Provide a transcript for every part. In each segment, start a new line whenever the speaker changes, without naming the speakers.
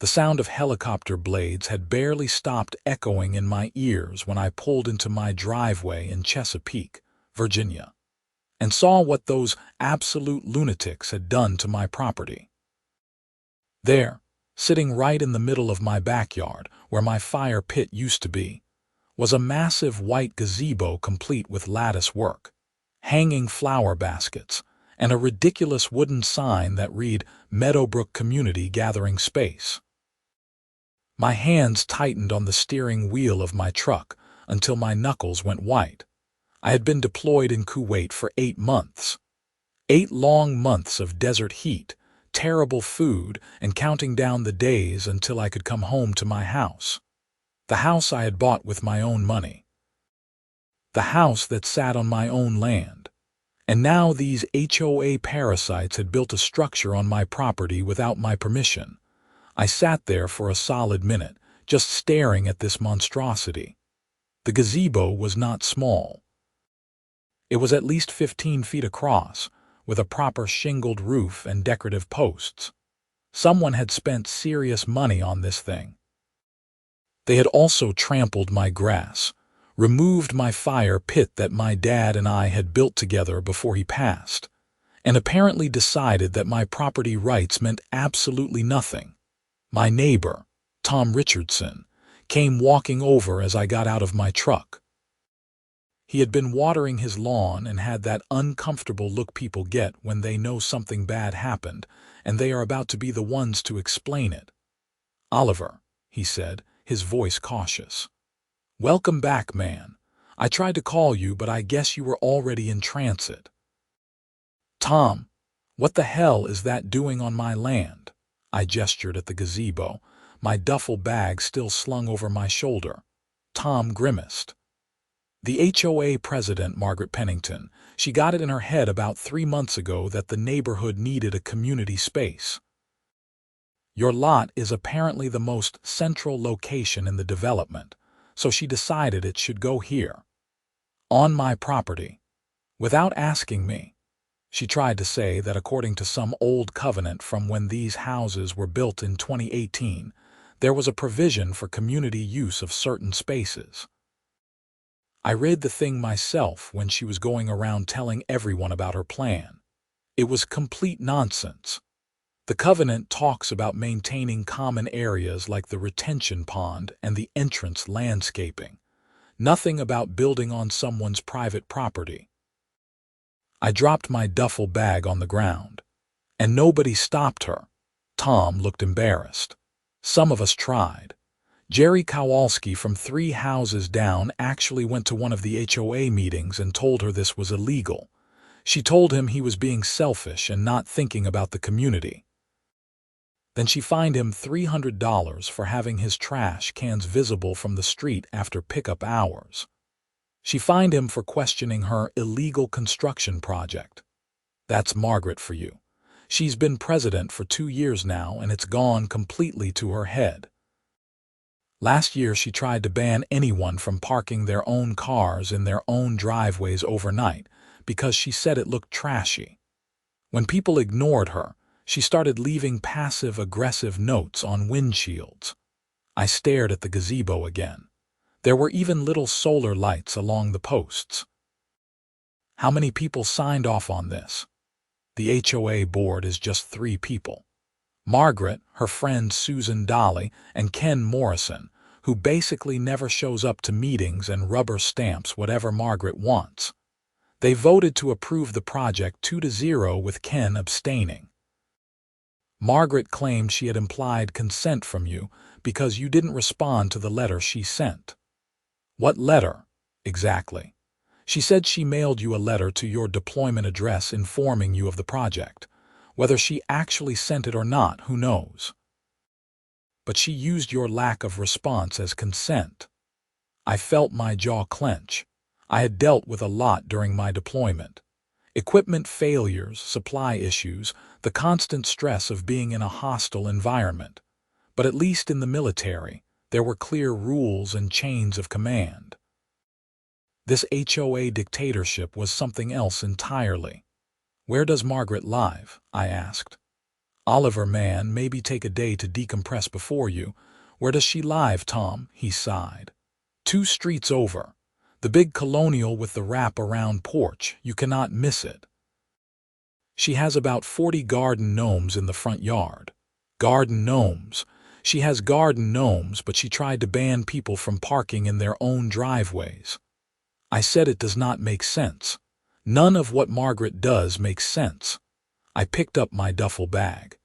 The sound of helicopter blades had barely stopped echoing in my ears when I pulled into my driveway in Chesapeake, Virginia, and saw what those absolute lunatics had done to my property. There, sitting right in the middle of my backyard, where my fire pit used to be, was a massive white gazebo complete with lattice work, hanging flower baskets, and a ridiculous wooden sign that read Meadowbrook Community Gathering Space. My hands tightened on the steering wheel of my truck until my knuckles went white. I had been deployed in Kuwait for 8 months. 8 long months of desert heat, terrible food, and counting down the days until I could come home to my house. The house I had bought with my own money. The house that sat on my own land. And now these HOA parasites had built a structure on my property without my permission. I sat there for a solid minute, just staring at this monstrosity. The gazebo was not small. It was at least 15 feet across, with a proper shingled roof and decorative posts. Someone had spent serious money on this thing. They had also trampled my grass, removed my fire pit that my dad and I had built together before he passed, and apparently decided that my property rights meant absolutely nothing. My neighbor, Tom Richardson, came walking over as I got out of my truck. He had been watering his lawn and had that uncomfortable look people get when they know something bad happened and they are about to be the ones to explain it. "Oliver," he said, his voice cautious. "Welcome back, man. I tried to call you, but I guess you were already in transit." "Tom, what the hell is that doing on my land?" I gestured at the gazebo, my duffel bag still slung over my shoulder. Tom grimaced. "The HOA president, Margaret Pennington, she got it in her head about 3 months ago that the neighborhood needed a community space. Your lot is apparently the most central location in the development, so she decided it should go here. On my property. Without asking me." She tried to say that according to some old covenant from when these houses were built in 2018, there was a provision for community use of certain spaces. I read the thing myself when she was going around telling everyone about her plan. It was complete nonsense. The covenant talks about maintaining common areas like the retention pond and the entrance landscaping. Nothing about building on someone's private property. I dropped my duffel bag on the ground. And nobody stopped her. Tom looked embarrassed. Some of us tried. Jerry Kowalski from 3 houses down actually went to one of the HOA meetings and told her this was illegal. She told him he was being selfish and not thinking about the community. Then she fined him $300 for having his trash cans visible from the street after pickup hours. She fined him for questioning her illegal construction project. That's Margaret for you. She's been president for 2 years now, and it's gone completely to her head. Last year she tried to ban anyone from parking their own cars in their own driveways overnight because she said it looked trashy. When people ignored her, she started leaving passive-aggressive notes on windshields. I stared at the gazebo again. There were even little solar lights along the posts. How many people signed off on this? The HOA board is just 3 people. Margaret, her friend Susan Dolly, and Ken Morrison, who basically never shows up to meetings and rubber stamps whatever Margaret wants. They voted to approve the project 2-0 with Ken abstaining. Margaret claimed she had implied consent from you because you didn't respond to the letter she sent. What letter, exactly? She said she mailed you a letter to your deployment address informing you of the project. Whether she actually sent it or not, who knows? But she used your lack of response as consent. I felt my jaw clench. I had dealt with a lot during my deployment. Equipment failures, supply issues, the constant stress of being in a hostile environment. But at least in the military, there were clear rules and chains of command. This HOA dictatorship was something else entirely. "Where does Margaret live?" I asked. Oliver, man, maybe take a day to decompress before you. Where does she live, Tom? He sighed. 2 streets over. The big colonial with the wrap-around porch. You cannot miss it. She has about 40 garden gnomes in the front yard. Garden gnomes. She has garden gnomes, but she tried to ban people from parking in their own driveways. I said it does not make sense. None of what Margaret does makes sense. I picked up my duffel bag.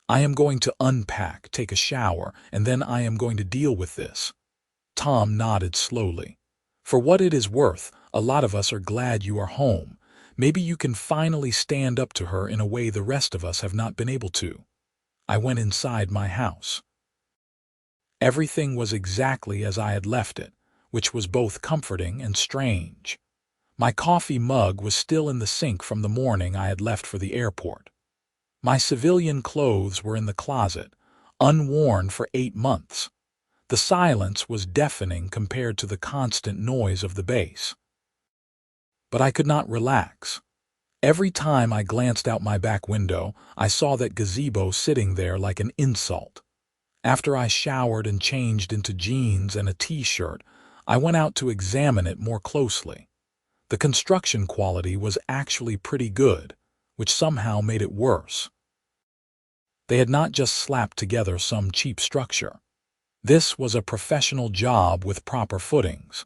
I am going to unpack, take a shower, and then I am going to deal with this. Tom nodded slowly. For what it is worth, a lot of us are glad you are home. Maybe you can finally stand up to her in a way the rest of us have not been able to. I went inside my house. Everything was exactly as I had left it, which was both comforting and strange. My coffee mug was still in the sink from the morning I had left for the airport. My civilian clothes were in the closet, unworn for 8 months. The silence was deafening compared to the constant noise of the base. But I could not relax. Every time I glanced out my back window, I saw that gazebo sitting there like an insult. After I showered and changed into jeans and a t-shirt, I went out to examine it more closely. The construction quality was actually pretty good, which somehow made it worse. They had not just slapped together some cheap structure. This was a professional job with proper footings.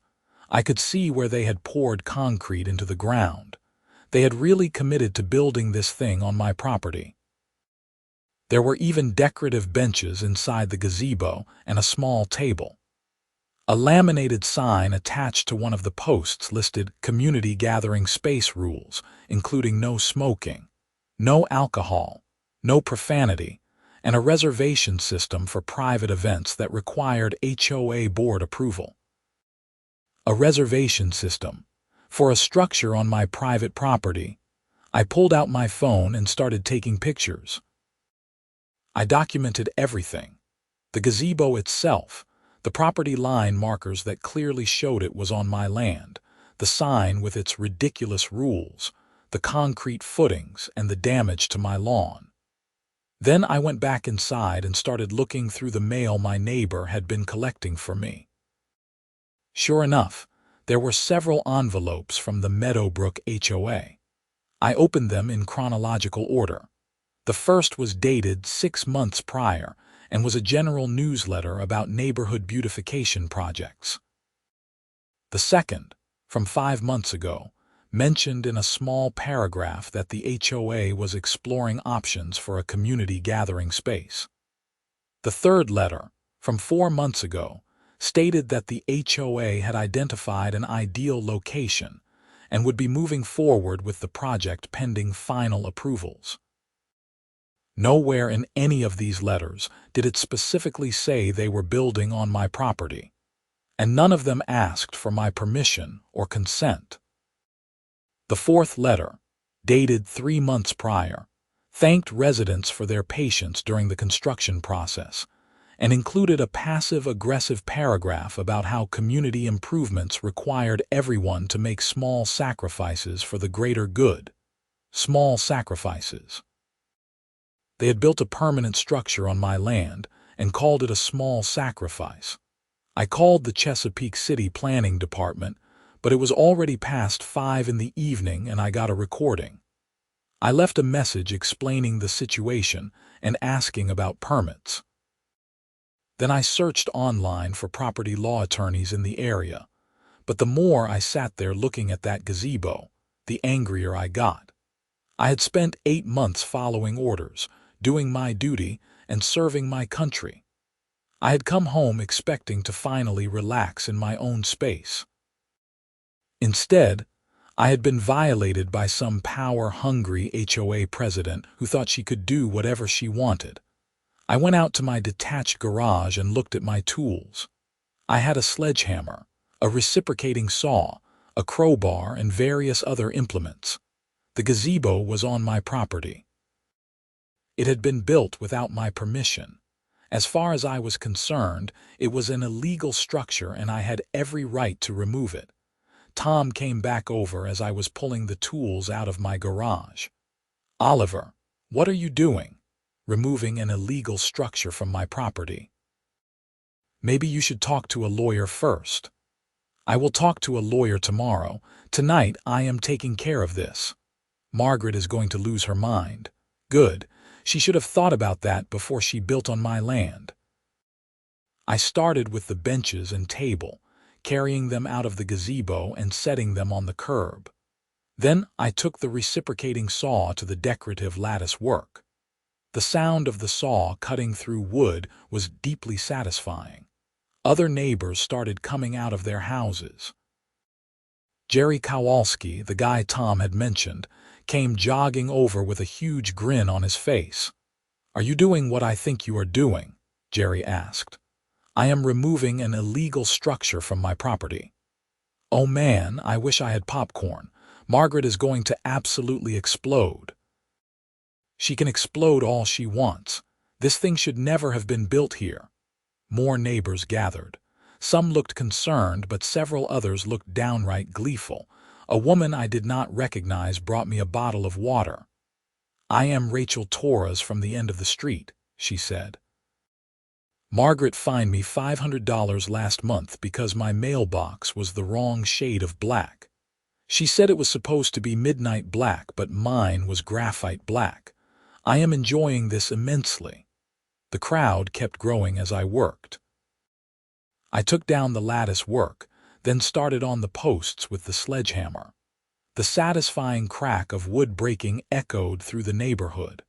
I could see where they had poured concrete into the ground. They had really committed to building this thing on my property. There were even decorative benches inside the gazebo and a small table. A laminated sign attached to one of the posts listed community gathering space rules, including no smoking, no alcohol, no profanity, and a reservation system for private events that required HOA board approval. A reservation system for a structure on my private property. I pulled out my phone and started taking pictures. I documented everything. The gazebo itself, the property line markers that clearly showed it was on my land, the sign with its ridiculous rules, the concrete footings, and the damage to my lawn. Then I went back inside and started looking through the mail my neighbor had been collecting for me. Sure enough, there were several envelopes from the Meadowbrook HOA. I opened them in chronological order. The first was dated 6 months prior and was a general newsletter about neighborhood beautification projects. The second, from 5 months ago, mentioned in a small paragraph that the HOA was exploring options for a community gathering space. The third letter, from 4 months ago, stated that the HOA had identified an ideal location and would be moving forward with the project pending final approvals. Nowhere in any of these letters did it specifically say they were building on my property, and none of them asked for my permission or consent. The fourth letter, dated 3 months prior, thanked residents for their patience during the construction process and included a passive-aggressive paragraph about how community improvements required everyone to make small sacrifices for the greater good. Small sacrifices. They had built a permanent structure on my land and called it a small sacrifice. I called the Chesapeake City Planning Department, but it was already past 5 in the evening and I got a recording. I left a message explaining the situation and asking about permits. Then I searched online for property law attorneys in the area, but the more I sat there looking at that gazebo, the angrier I got. I had spent 8 months following orders, doing my duty, and serving my country. I had come home expecting to finally relax in my own space. Instead, I had been violated by some power-hungry HOA president who thought she could do whatever she wanted. I went out to my detached garage and looked at my tools. I had a sledgehammer, a reciprocating saw, a crowbar, and various other implements. The gazebo was on my property. It had been built without my permission. As far as I was concerned, it was an illegal structure and I had every right to remove it. Tom came back over as I was pulling the tools out of my garage. "Oliver, What are you doing? Removing an illegal structure from my property. Maybe you should talk to a lawyer first. I will talk to a lawyer tomorrow. Tonight I am taking care of this. Margaret is going to lose her mind. Good. She should have thought about that before she built on my land. I started with the benches and table, carrying them out of the gazebo and setting them on the curb. Then I took the reciprocating saw to the decorative lattice work. The sound of the saw cutting through wood was deeply satisfying. Other neighbors started coming out of their houses. Jerry Kowalski, the guy Tom had mentioned, came jogging over with a huge grin on his face. "Are you doing what I think you are doing?" Jerry asked. "I am removing an illegal structure from my property." "Oh man, I wish I had popcorn. Margaret is going to absolutely explode." "She can explode all she wants. This thing should never have been built here." More neighbors gathered. Some looked concerned, but several others looked downright gleeful. A woman I did not recognize brought me a bottle of water. "I am Rachel Torres from the end of the street," she said. "Margaret fined me $500 last month because my mailbox was the wrong shade of black. She said it was supposed to be midnight black, but mine was graphite black. I am enjoying this immensely." The crowd kept growing as I worked. I took down the lattice work, then started on the posts with the sledgehammer. The satisfying crack of wood breaking echoed through the neighborhood.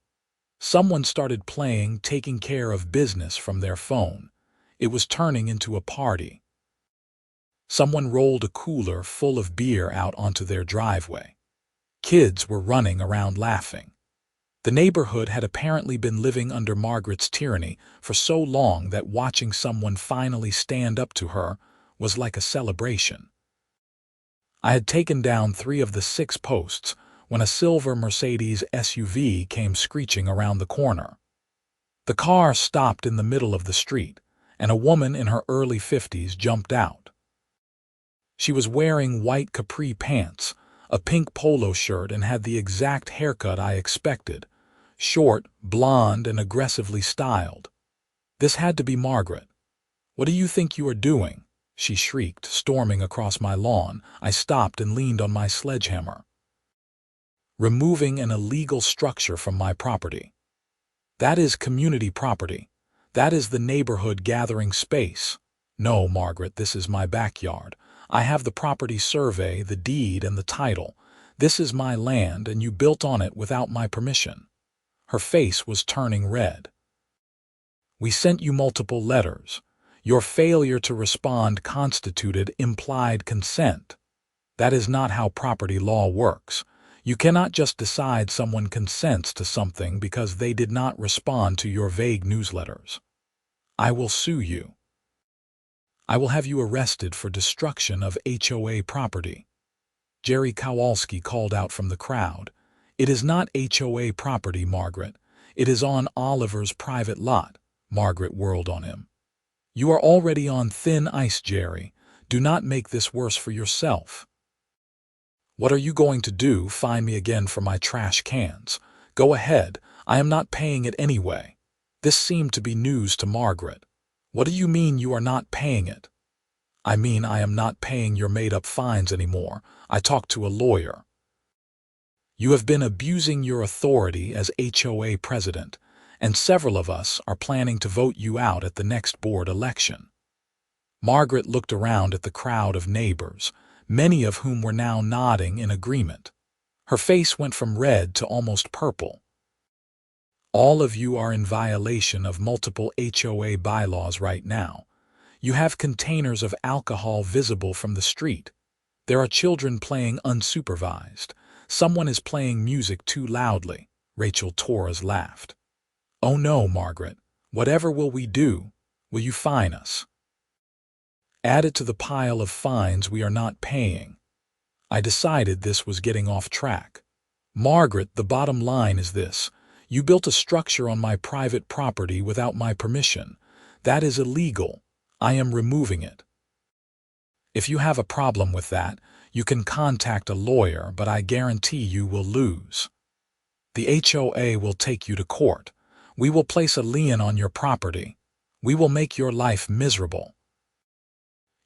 Someone started playing Taking Care of Business from their phone. It was turning into a party. Someone rolled a cooler full of beer out onto their driveway. Kids were running around laughing. The neighborhood had apparently been living under Margaret's tyranny for so long that watching someone finally stand up to her was like a celebration. I had taken down 3 of the 6 posts when a silver Mercedes SUV came screeching around the corner. The car stopped in the middle of the street, and a woman in her early 50s jumped out. She was wearing white capri pants, a pink polo shirt, and had the exact haircut I expected. Short, blonde, and aggressively styled. This had to be Margaret. "What do you think you are doing?" she shrieked, storming across my lawn. I stopped and leaned on my sledgehammer. "Removing an illegal structure from my property. That is community property. That is the neighborhood gathering space. No, Margaret, this is my backyard. I have the property survey, the deed, and the title. This is my land, and you built on it without my permission." Her face was turning red. "We sent you multiple letters. Your failure to respond constituted implied consent. That is not how property law works. You cannot just decide someone consents to something because they did not respond to your vague newsletters. I will sue you. I will have you arrested for destruction of HOA property." Jerry Kowalski called out from the crowd. "It is not HOA property, Margaret. It is on Oliver's private lot." Margaret whirled on him. "You are already on thin ice, Jerry. Do not make this worse for yourself." "What are you going to do, fine me again for my trash cans?" "Go ahead. I am not paying it anyway." This seemed to be news to Margaret. "What do you mean you are not paying it?" "I mean I am not paying your made-up fines anymore. I talked to a lawyer." "You have been abusing your authority as HOA president, and several of us are planning to vote you out at the next board election." Margaret looked around at the crowd of neighbors, many of whom were now nodding in agreement. Her face went from red to almost purple. "All of you are in violation of multiple HOA bylaws right now. You have containers of alcohol visible from the street. There are children playing unsupervised. Someone is playing music too loudly." Rachel Torres laughed. "Oh no, Margaret. Whatever will we do? Will you fine us?" "Add it to the pile of fines we are not paying." I decided this was getting off track. "Margaret, the bottom line is this. You built a structure on my private property without my permission. That is illegal. I am removing it. If you have a problem with that, you can contact a lawyer, but I guarantee you will lose." The HOA will take you to court. We will place a lien on your property. We will make your life miserable.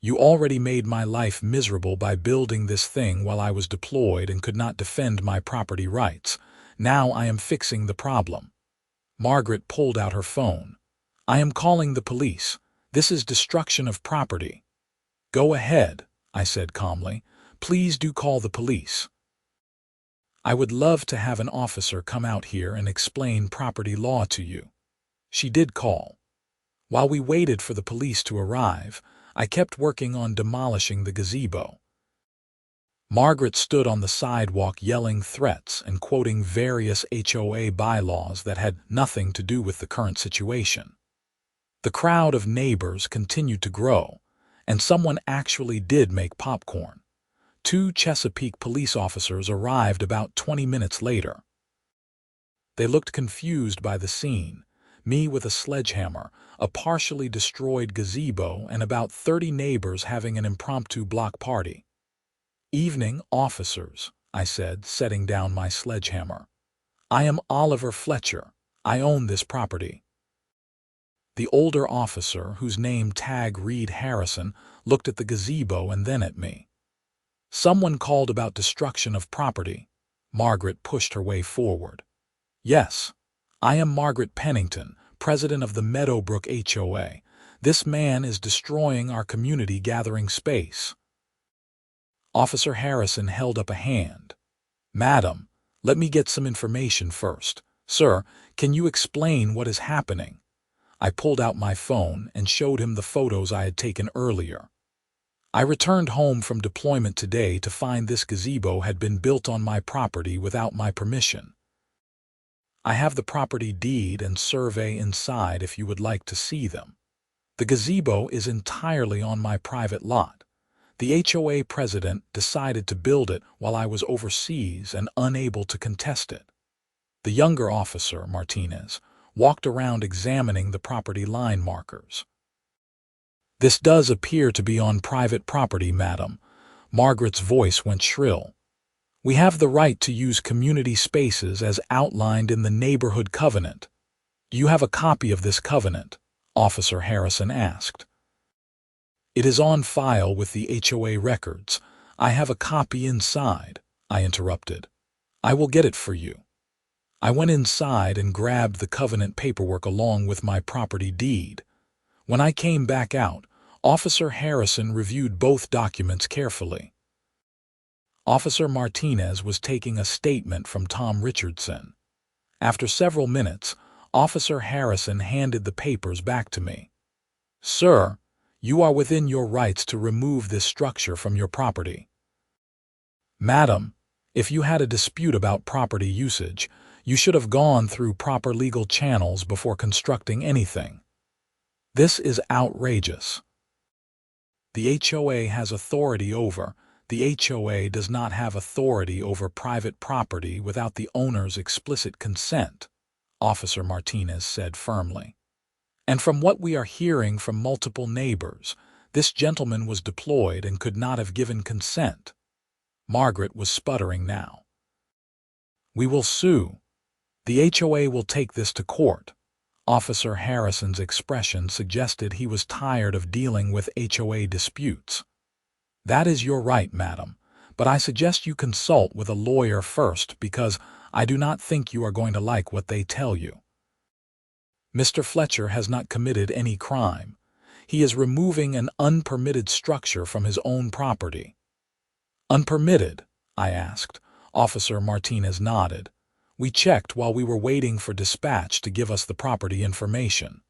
You already made my life miserable by building this thing while I was deployed and could not defend my property rights. Now I am fixing the problem. Margaret pulled out her phone. I am calling the police. This is destruction of property. Go ahead, I said calmly. Please do call the police. I would love to have an officer come out here and explain property law to you. She did call. While we waited for the police to arrive, I kept working on demolishing the gazebo. Margaret stood on the sidewalk yelling threats and quoting various HOA bylaws that had nothing to do with the current situation. The crowd of neighbors continued to grow, and someone actually did make popcorn. 2 Chesapeake police officers arrived about 20 minutes later. They looked confused by the scene, me with a sledgehammer, a partially destroyed gazebo, and about 30 neighbors having an impromptu block party. Evening, officers, I said, setting down my sledgehammer. I am Oliver Fletcher. I own this property. The older officer, whose name tag Reed Harrison, looked at the gazebo and then at me. Someone called about destruction of property. Margaret pushed her way forward. Yes, I am Margaret Pennington, president of the Meadowbrook HOA. This man is destroying our community gathering space. Officer Harrison held up a hand. Madam, let me get some information first. Sir, can you explain what is happening? I pulled out my phone and showed him the photos I had taken earlier. I returned home from deployment today to find this gazebo had been built on my property without my permission. I have the property deed and survey inside if you would like to see them. The gazebo is entirely on my private lot. The HOA president decided to build it while I was overseas and unable to contest it. The younger officer, Martinez, walked around examining the property line markers. This does appear to be on private property, madam. Margaret's voice went shrill. We have the right to use community spaces as outlined in the neighborhood covenant. Do you have a copy of this covenant? Officer Harrison asked. It is on file with the HOA records. I have a copy inside, I interrupted. I will get it for you. I went inside and grabbed the covenant paperwork along with my property deed. When I came back out, Officer Harrison reviewed both documents carefully. Officer Martinez was taking a statement from Tom Richardson. After several minutes, Officer Harrison handed the papers back to me. Sir, you are within your rights to remove this structure from your property. Madam, if you had a dispute about property usage, you should have gone through proper legal channels before constructing anything. This is outrageous. The HOA has authority over. The HOA does not have authority over private property without the owner's explicit consent, Officer Martinez said firmly. And from what we are hearing from multiple neighbors, this gentleman was deployed and could not have given consent. Margaret was sputtering now. We will sue. The HOA will take this to court. Officer Harrison's expression suggested he was tired of dealing with HOA disputes. That is your right, madam, but I suggest you consult with a lawyer first because I do not think you are going to like what they tell you. Mr. Fletcher has not committed any crime. He is removing an unpermitted structure from his own property. Unpermitted? I asked. Officer Martinez nodded. We checked while we were waiting for dispatch to give us the property information.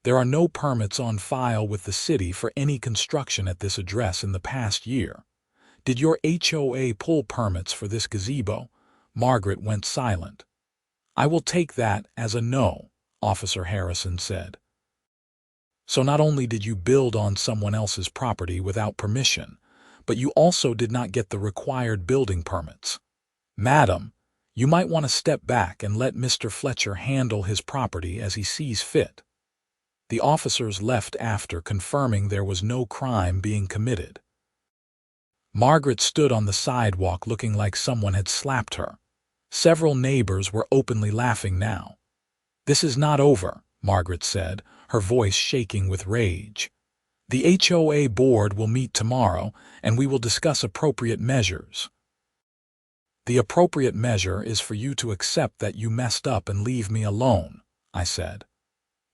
There are no permits on file with the city for any construction at this address in the past year. Did your HOA pull permits for this gazebo? Margaret went silent. I will take that as a no, Officer Harrison said. So not only did you build on someone else's property without permission, but you also did not get the required building permits. Madam, you might want to step back and let Mr. Fletcher handle his property as he sees fit. The officers left after confirming there was no crime being committed. Margaret stood on the sidewalk looking like someone had slapped her. Several neighbors were openly laughing now. "This is not over," Margaret said, her voice shaking with rage. "The HOA board will meet tomorrow, and we will discuss appropriate measures." "The appropriate measure is for you to accept that you messed up and leave me alone," I said.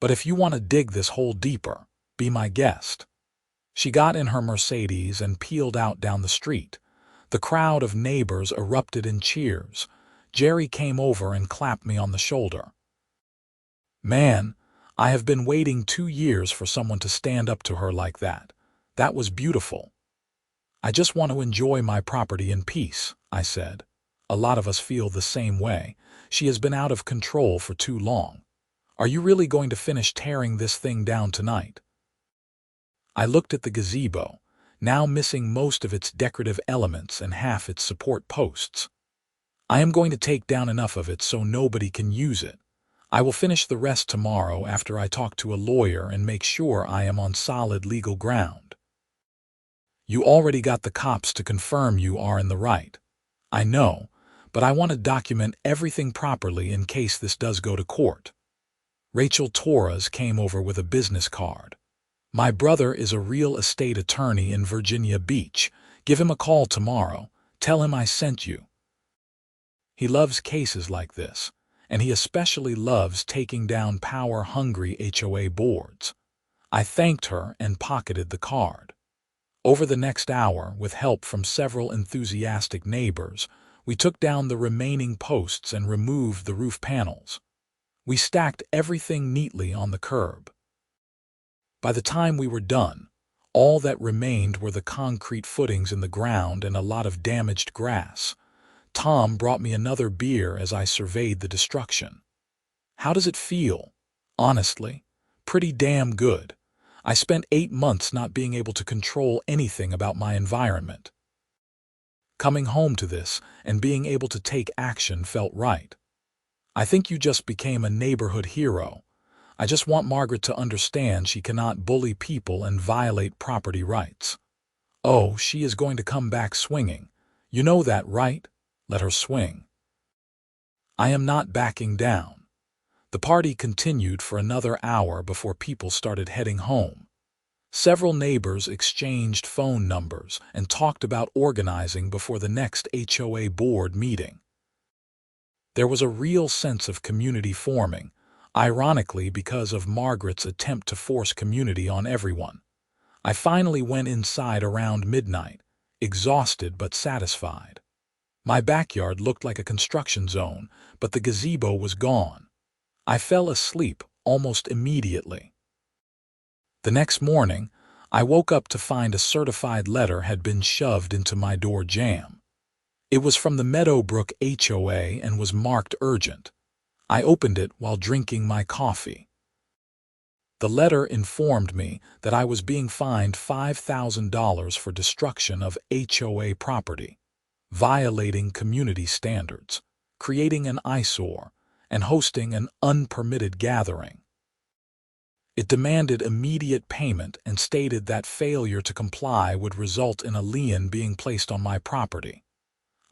"But if you want to dig this hole deeper, be my guest." She got in her Mercedes and peeled out down the street. The crowd of neighbors erupted in cheers. Jerry came over and clapped me on the shoulder. "Man, I have been waiting 2 years for someone to stand up to her like that. That was beautiful." "I just want to enjoy my property in peace," I said. "A lot of us feel the same way. She has been out of control for too long. Are you really going to finish tearing this thing down tonight?" I looked at the gazebo, now missing most of its decorative elements and half its support posts. "I am going to take down enough of it so nobody can use it. I will finish the rest tomorrow after I talk to a lawyer and make sure I am on solid legal ground." "You already got the cops to confirm you are in the right." "I know, but I want to document everything properly in case this does go to court." Rachel Torres came over with a business card. "My brother is a real estate attorney in Virginia Beach. Give him a call tomorrow. Tell him I sent you. He loves cases like this, and he especially loves taking down power-hungry HOA boards." I thanked her and pocketed the card. Over the next hour, with help from several enthusiastic neighbors, we took down the remaining posts and removed the roof panels. We stacked everything neatly on the curb. By the time we were done, all that remained were the concrete footings in the ground and a lot of damaged grass. Tom brought me another beer as I surveyed the destruction. "How does it feel?" "Honestly, pretty damn good. I spent 8 months not being able to control anything about my environment. Coming home to this and being able to take action felt right. I think you just became a neighborhood hero. I just want Margaret to understand she cannot bully people and violate property rights." "Oh, she is going to come back swinging. You know that, right? Let her swing." I am not backing down. The party continued for another hour before people started heading home. Several neighbors exchanged phone numbers and talked about organizing before the next HOA board meeting. There was a real sense of community forming, ironically because of Margaret's attempt to force community on everyone. I finally went inside around midnight, exhausted but satisfied. My backyard looked like a construction zone, but the gazebo was gone. I fell asleep almost immediately. The next morning, I woke up to find a certified letter had been shoved into my door jamb. It was from the Meadowbrook HOA and was marked urgent. I opened it while drinking my coffee. The letter informed me that I was being fined $5,000 for destruction of HOA property, violating community standards, creating an eyesore, and hosting an unpermitted gathering. It demanded immediate payment and stated that failure to comply would result in a lien being placed on my property.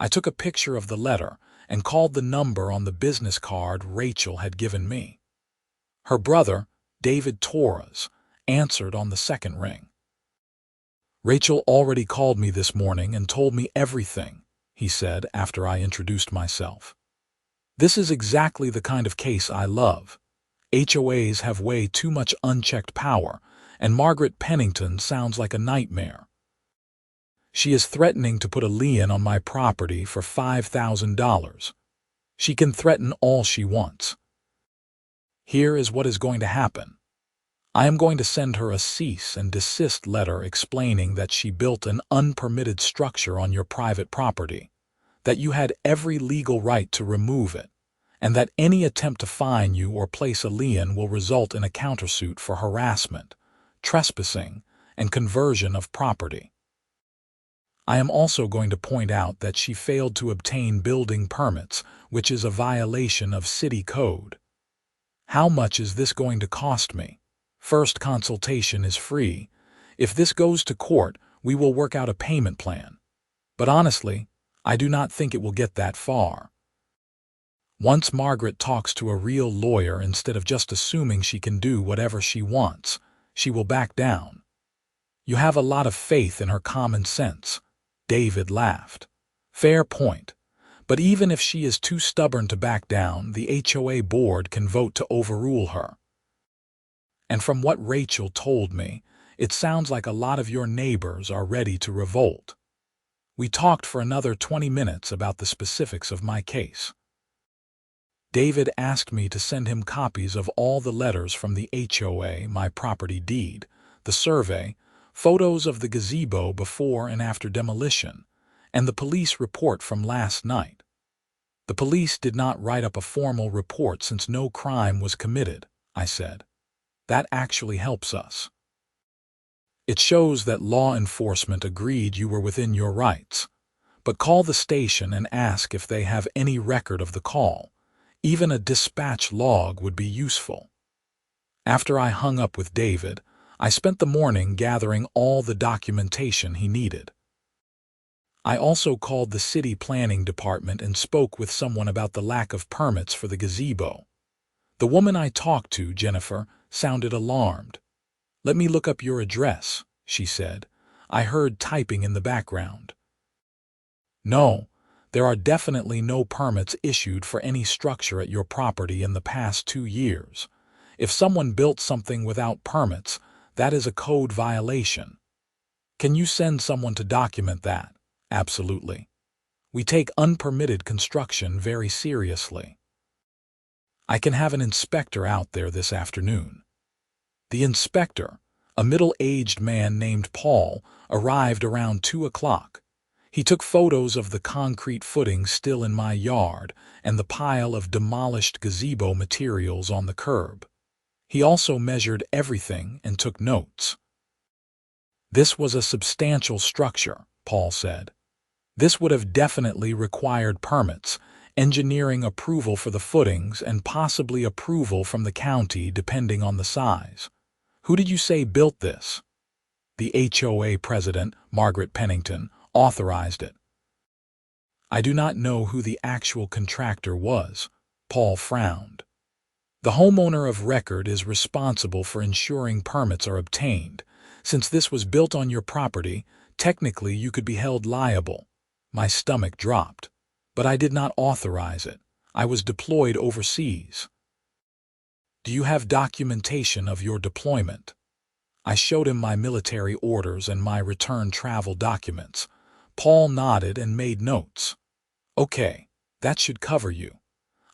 I took a picture of the letter and called the number on the business card Rachel had given me. Her brother, David Torres, answered on the second ring. "Rachel already called me this morning and told me everything," he said after I introduced myself. "This is exactly the kind of case I love. HOAs have way too much unchecked power, and Margaret Pennington sounds like a nightmare. She is threatening to put a lien on my property for $5,000. She can threaten all she wants. Here is what is going to happen. I am going to send her a cease and desist letter explaining that she built an unpermitted structure on your private property, that you had every legal right to remove it, and that any attempt to fine you or place a lien will result in a countersuit for harassment, trespassing, and conversion of property. I am also going to point out that she failed to obtain building permits, which is a violation of city code. How much is this going to cost me? First consultation is free. If this goes to court, we will work out a payment plan. But honestly, I do not think it will get that far." Once Margaret talks to a real lawyer instead of just assuming she can do whatever she wants, she will back down. You have a lot of faith in her common sense. David laughed. Fair point. But even if she is too stubborn to back down, the HOA board can vote to overrule her. And from what Rachel told me, it sounds like a lot of your neighbors are ready to revolt. We talked for another 20 minutes about the specifics of my case. David asked me to send him copies of all the letters from the HOA, my property deed, the survey, photos of the gazebo before and after demolition, and the police report from last night. The police did not write up a formal report since no crime was committed, I said. That actually helps us. It shows that law enforcement agreed you were within your rights. But call the station and ask if they have any record of the call. Even a dispatch log would be useful. After I hung up with David, I spent the morning gathering all the documentation he needed. I also called the city planning department and spoke with someone about the lack of permits for the gazebo. The woman I talked to, Jennifer, sounded alarmed. "Let me look up your address," she said. I heard typing in the background. No, there are definitely no permits issued for any structure at your property in the past 2 years. If someone built something without permits, that is a code violation. Can you send someone to document that? Absolutely. We take unpermitted construction very seriously. I can have an inspector out there this afternoon. The inspector, a middle-aged man named Paul, arrived around 2 o'clock. He took photos of the concrete footing still in my yard and the pile of demolished gazebo materials on the curb. He also measured everything and took notes. This was a substantial structure, Paul said. This would have definitely required permits, engineering approval for the footings, and possibly approval from the county depending on the size. Who did you say built this? The HOA president, Margaret Pennington, authorized it. I do not know who the actual contractor was. Paul frowned. The homeowner of record is responsible for ensuring permits are obtained. Since this was built on your property, technically you could be held liable. My stomach dropped. But I did not authorize it. I was deployed overseas. Do you have documentation of your deployment? I showed him my military orders and my return travel documents. Paul nodded and made notes. Okay, that should cover you.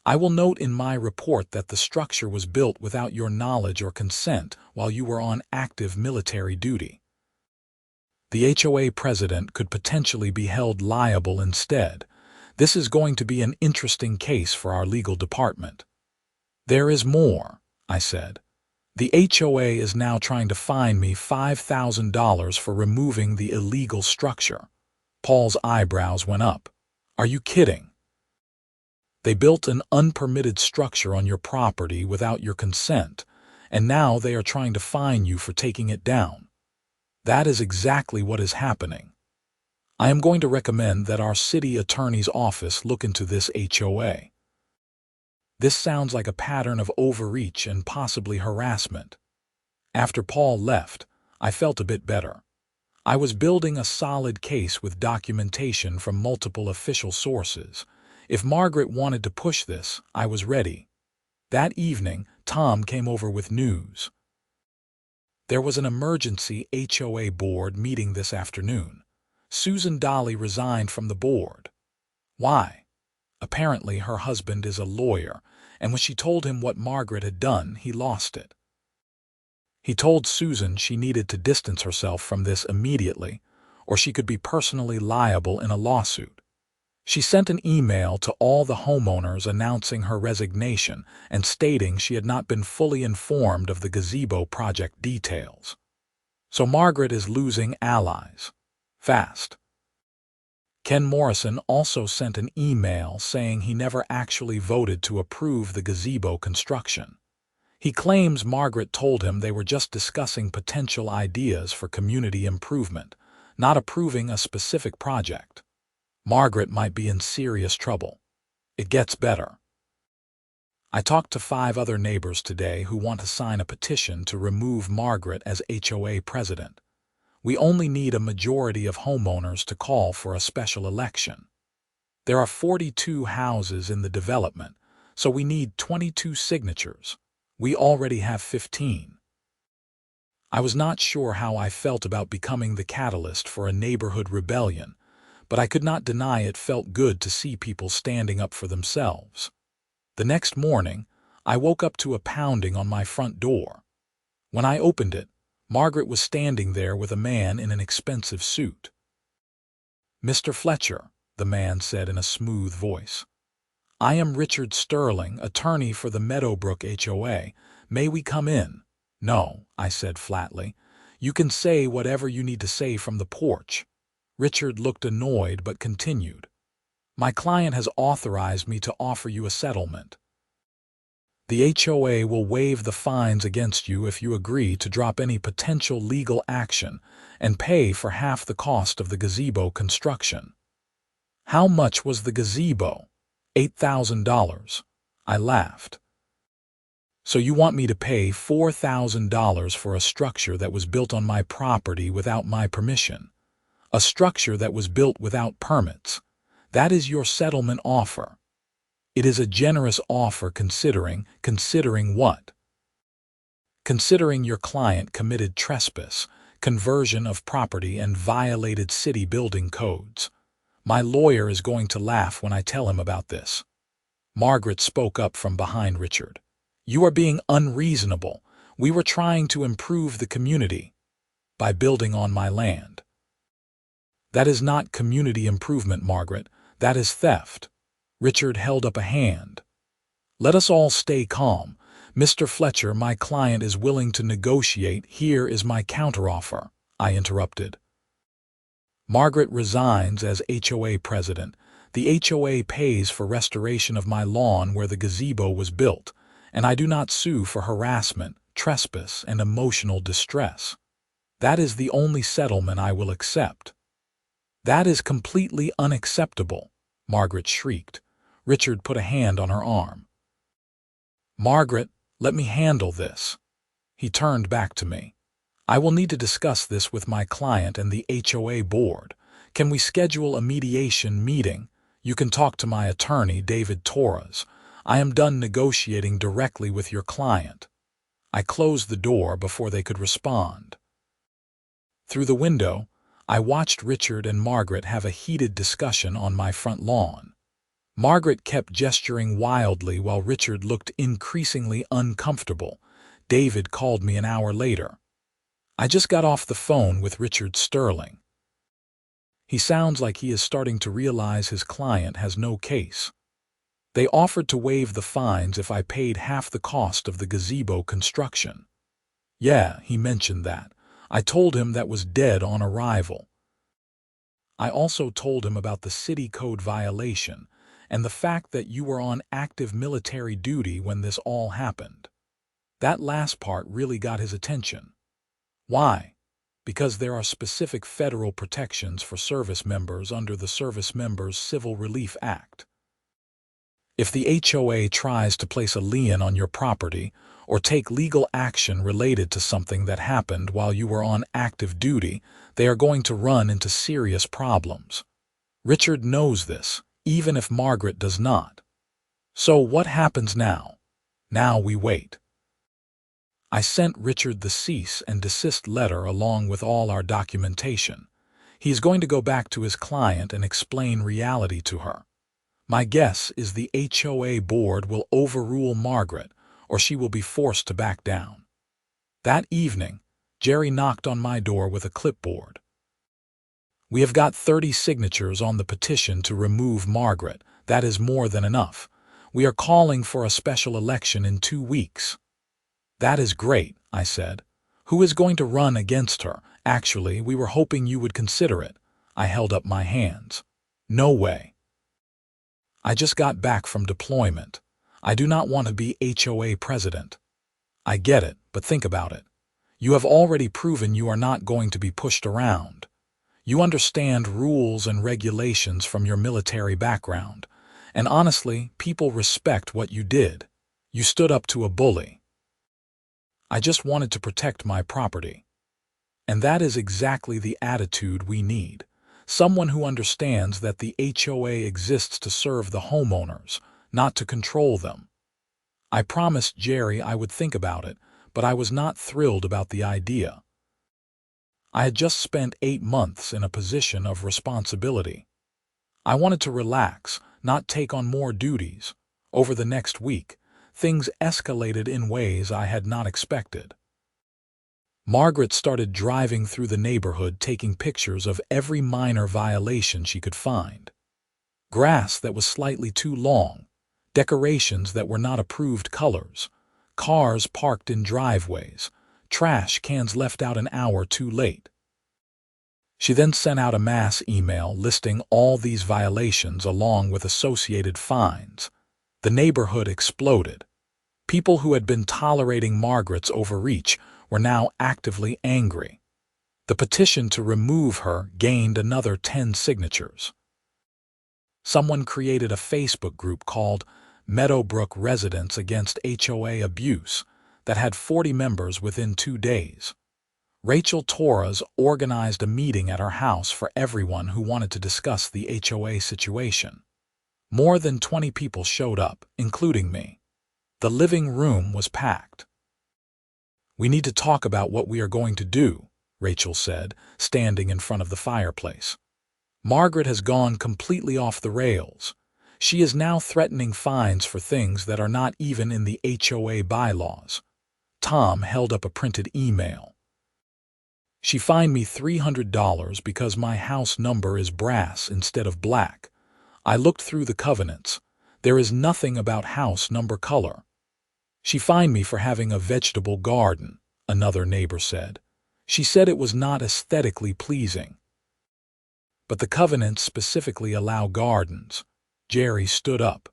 I will note in my report that the structure was built without your knowledge or consent while you were on active military duty. The HOA president could potentially be held liable instead. This is going to be an interesting case for our legal department. There is more, I said. The HOA is now trying to fine me $5,000 for removing the illegal structure. Paul's eyebrows went up. Are you kidding? They built an unpermitted structure on your property without your consent, and now they are trying to fine you for taking it down. That is exactly what is happening. I am going to recommend that our city attorney's office look into this HOA. This sounds like a pattern of overreach and possibly harassment. After Paul left, I felt a bit better. I was building a solid case with documentation from multiple official sources. If Margaret wanted to push this, I was ready. That evening, Tom came over with news. There was an emergency HOA board meeting this afternoon. Susan Dolly resigned from the board. Why? Apparently her husband is a lawyer, and when she told him what Margaret had done, he lost it. He told Susan she needed to distance herself from this immediately, or she could be personally liable in a lawsuit. She sent an email to all the homeowners announcing her resignation and stating she had not been fully informed of the gazebo project details. So Margaret is losing allies. Fast. Ken Morrison also sent an email saying he never actually voted to approve the gazebo construction. He claims Margaret told him they were just discussing potential ideas for community improvement, not approving a specific project. Margaret might be in serious trouble. It gets better. I talked to 5 other neighbors today who want to sign a petition to remove Margaret as HOA president. We only need a majority of homeowners to call for a special election. There are 42 houses in the development, so we need 22 signatures. We already have 15. I was not sure how I felt about becoming the catalyst for a neighborhood rebellion, but I could not deny it felt good to see people standing up for themselves. The next morning, I woke up to a pounding on my front door. When I opened it, Margaret was standing there with a man in an expensive suit. "Mr. Fletcher," the man said in a smooth voice, "I am Richard Sterling, attorney for the Meadowbrook HOA. May we come in?" "No," I said flatly. "You can say whatever you need to say from the porch." Richard looked annoyed but continued. "My client has authorized me to offer you a settlement. The HOA will waive the fines against you if you agree to drop any potential legal action and pay for half the cost of the gazebo construction." How much was the gazebo? $8,000. I laughed. "So you want me to pay $4,000 for a structure that was built on my property without my permission? A structure that was built without permits? That is your settlement offer? It is a generous offer considering what? Considering your client committed trespass, conversion of property, and violated city building codes. My lawyer is going to laugh when I tell him about this." Margaret spoke up from behind Richard. "You are being unreasonable. We were trying to improve the community by building on my land." "That is not community improvement, Margaret. That is theft." Richard held up a hand. "Let us all stay calm. Mr. Fletcher, my client is willing to negotiate. Here is my counteroffer," I interrupted. "Margaret resigns as HOA president. The HOA pays for restoration of my lawn where the gazebo was built, and I do not sue for harassment, trespass, and emotional distress. That is the only settlement I will accept." "That is completely unacceptable," Margaret shrieked. Richard put a hand on her arm. "Margaret, let me handle this." He turned back to me. "I will need to discuss this with my client and the HOA board. Can we schedule a mediation meeting? You can talk to my attorney, David Torres. I am done negotiating directly with your client." I closed the door before they could respond. Through the window, I watched Richard and Margaret have a heated discussion on my front lawn. Margaret kept gesturing wildly while Richard looked increasingly uncomfortable. David called me an hour later. "I just got off the phone with Richard Sterling. He sounds like he is starting to realize his client has no case. They offered to waive the fines if I paid half the cost of the gazebo construction." "Yeah, he mentioned that. I told him that was dead on arrival. I also told him about the city code violation and the fact that you were on active military duty when this all happened. That last part really got his attention." "Why?" "Because there are specific federal protections for service members under the Service Members Civil Relief Act. If the HOA tries to place a lien on your property or take legal action related to something that happened while you were on active duty, they are going to run into serious problems. Richard knows this, even if Margaret does not. So what happens now? Now we wait." I sent Richard the cease and desist letter along with all our documentation. He is going to go back to his client and explain reality to her. My guess is the HOA board will overrule Margaret, or she will be forced to back down. That evening, Jerry knocked on my door with a clipboard. "We have got 30 signatures on the petition to remove Margaret. That is more than enough. We are calling for a special election in 2 weeks." "That is great," I said. "Who is going to run against her? Actually, we were hoping you would consider it." I held up my hands. "No way. I just got back from deployment. I do not want to be HOA president." "I get it, but think about it. You have already proven you are not going to be pushed around. You understand rules and regulations from your military background, and honestly, people respect what you did. You stood up to a bully. I just wanted to protect my property. And that is exactly the attitude we need. Someone who understands that the HOA exists to serve the homeowners, not to control them. I promised Jerry I would think about it, but I was not thrilled about the idea. I had just spent 8 months in a position of responsibility. I wanted to relax, not take on more duties. Over the next week, things escalated in ways I had not expected. Margaret started driving through the neighborhood taking pictures of every minor violation she could find. Grass that was slightly too long, decorations that were not approved colors, cars parked in driveways, trash cans left out an hour too late. She then sent out a mass email listing all these violations along with associated fines. The neighborhood exploded. People who had been tolerating Margaret's overreach were now actively angry. The petition to remove her gained another 10 signatures. Someone created a Facebook group called Meadowbrook Residents Against HOA Abuse that had 40 members within 2 days. Rachel Torres organized a meeting at her house for everyone who wanted to discuss the HOA situation. More than 20 people showed up, including me. The living room was packed. "We need to talk about what we are going to do," Rachel said, standing in front of the fireplace. "Margaret has gone completely off the rails. She is now threatening fines for things that are not even in the HOA bylaws." Tom held up a printed email. "She fined me $300 because my house number is brass instead of black. I looked through the covenants. There is nothing about house number color." "She fined me for having a vegetable garden," another neighbor said. "She said it was not aesthetically pleasing." "But the covenants specifically allow gardens." Jerry stood up.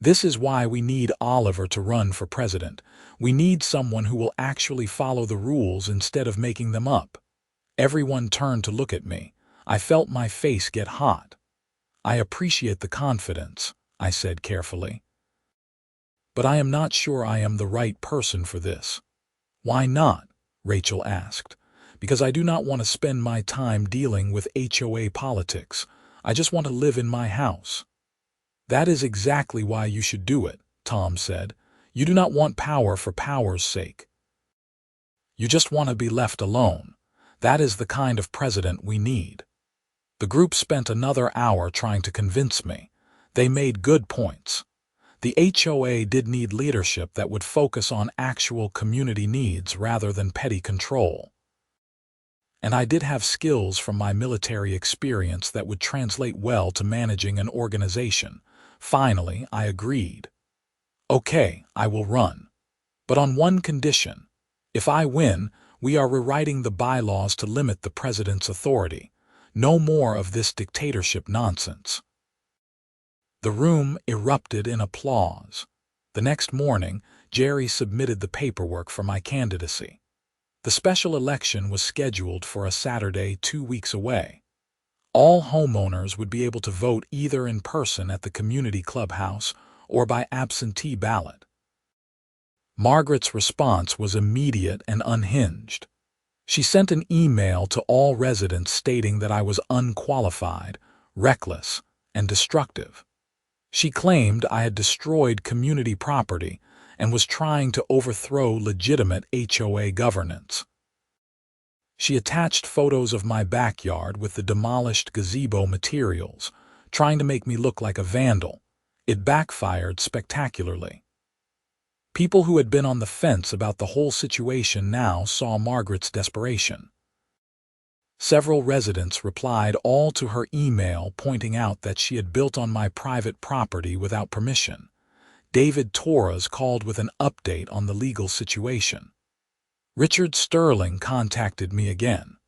"This is why we need Oliver to run for president. We need someone who will actually follow the rules instead of making them up." Everyone turned to look at me. I felt my face get hot. "I appreciate the confidence," I said carefully. "But I am not sure I am the right person for this." "Why not?" Rachel asked. "Because I do not want to spend my time dealing with HOA politics. I just want to live in my house." "That is exactly why you should do it," Tom said. "You do not want power for power's sake. You just want to be left alone. That is the kind of president we need." The group spent another hour trying to convince me. They made good points. The HOA did need leadership that would focus on actual community needs rather than petty control. And I did have skills from my military experience that would translate well to managing an organization. Finally, I agreed. "Okay, I will run. But on one condition. If I win, we are rewriting the bylaws to limit the president's authority. No more of this dictatorship nonsense." The room erupted in applause. The next morning, Jerry submitted the paperwork for my candidacy. The special election was scheduled for a Saturday 2 weeks away. All homeowners would be able to vote either in person at the community clubhouse or by absentee ballot. Margaret's response was immediate and unhinged. She sent an email to all residents stating that I was unqualified, reckless, and destructive. She claimed I had destroyed community property and was trying to overthrow legitimate HOA governance. She attached photos of my backyard with the demolished gazebo materials, trying to make me look like a vandal. It backfired spectacularly. People who had been on the fence about the whole situation now saw Margaret's desperation. Several residents replied all to her email pointing out that she had built on my private property without permission. David Torres called with an update on the legal situation. Richard Sterling contacted me again.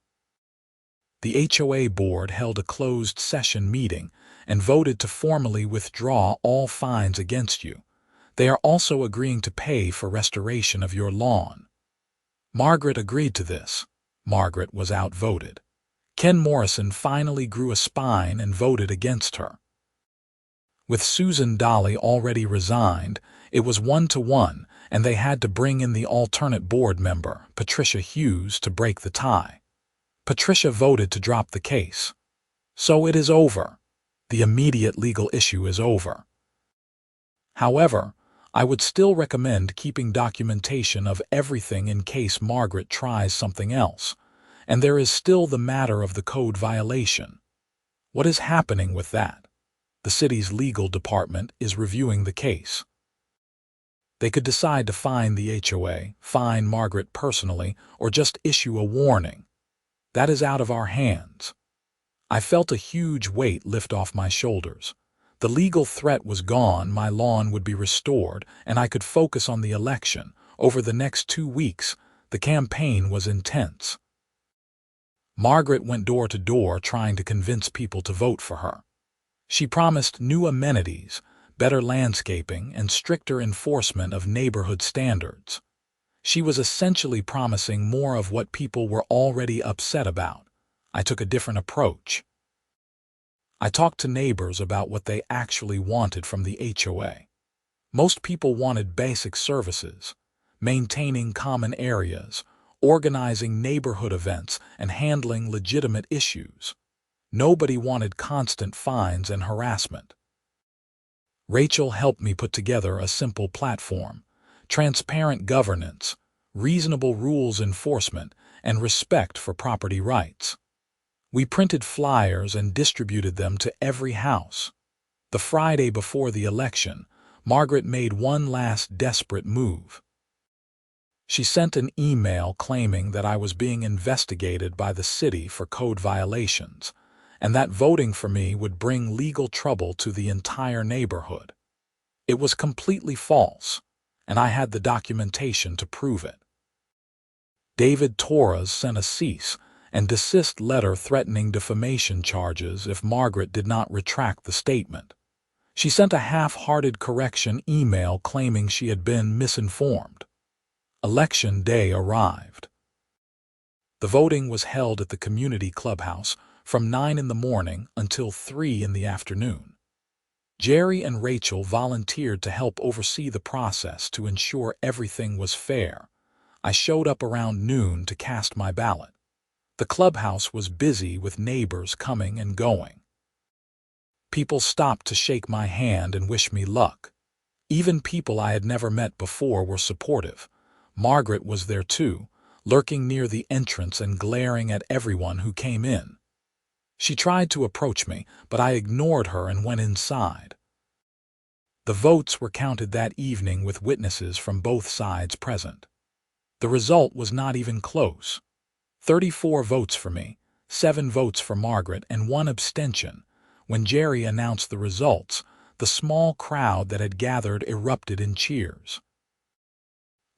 The HOA board held a closed session meeting and voted to formally withdraw all fines against you. They are also agreeing to pay for restoration of your lawn. Margaret agreed to this. Margaret was outvoted. Ken Morrison finally grew a spine and voted against her. With Susan Dolly already resigned, it was 1-to-1, and they had to bring in the alternate board member, Patricia Hughes, to break the tie. Patricia voted to drop the case. So it is over. The immediate legal issue is over. However, I would still recommend keeping documentation of everything in case Margaret tries something else, and there is still the matter of the code violation. What is happening with that? The city's legal department is reviewing the case. They could decide to fine the HOA, fine Margaret personally, or just issue a warning. That is out of our hands. I felt a huge weight lift off my shoulders. The legal threat was gone, my lawn would be restored, and I could focus on the election. Over the next 2 weeks, the campaign was intense. Margaret went door to door trying to convince people to vote for her. She promised new amenities, better landscaping, and stricter enforcement of neighborhood standards. She was essentially promising more of what people were already upset about. I took a different approach. I talked to neighbors about what they actually wanted from the HOA. Most people wanted basic services, maintaining common areas, organizing neighborhood events, and handling legitimate issues. Nobody wanted constant fines and harassment. Rachel helped me put together a simple platform: transparent governance, reasonable rules enforcement, and respect for property rights. We printed flyers and distributed them to every house. The Friday before the election, Margaret made one last desperate move. She sent an email claiming that I was being investigated by the city for code violations, and that voting for me would bring legal trouble to the entire neighborhood. It was completely false, and I had the documentation to prove it. David Torres sent a cease and desist letter threatening defamation charges if Margaret did not retract the statement. She sent a half-hearted correction email claiming she had been misinformed. Election day arrived. The voting was held at the community clubhouse from 9 in the morning until 3 in the afternoon. Jerry and Rachel volunteered to help oversee the process to ensure everything was fair. I showed up around noon to cast my ballot. The clubhouse was busy with neighbors coming and going. People stopped to shake my hand and wish me luck. Even people I had never met before were supportive. Margaret was there too, lurking near the entrance and glaring at everyone who came in. She tried to approach me, but I ignored her and went inside. The votes were counted that evening with witnesses from both sides present. The result was not even close. 34 votes for me, 7 votes for Margaret, and 1 abstention. When Jerry announced the results, the small crowd that had gathered erupted in cheers.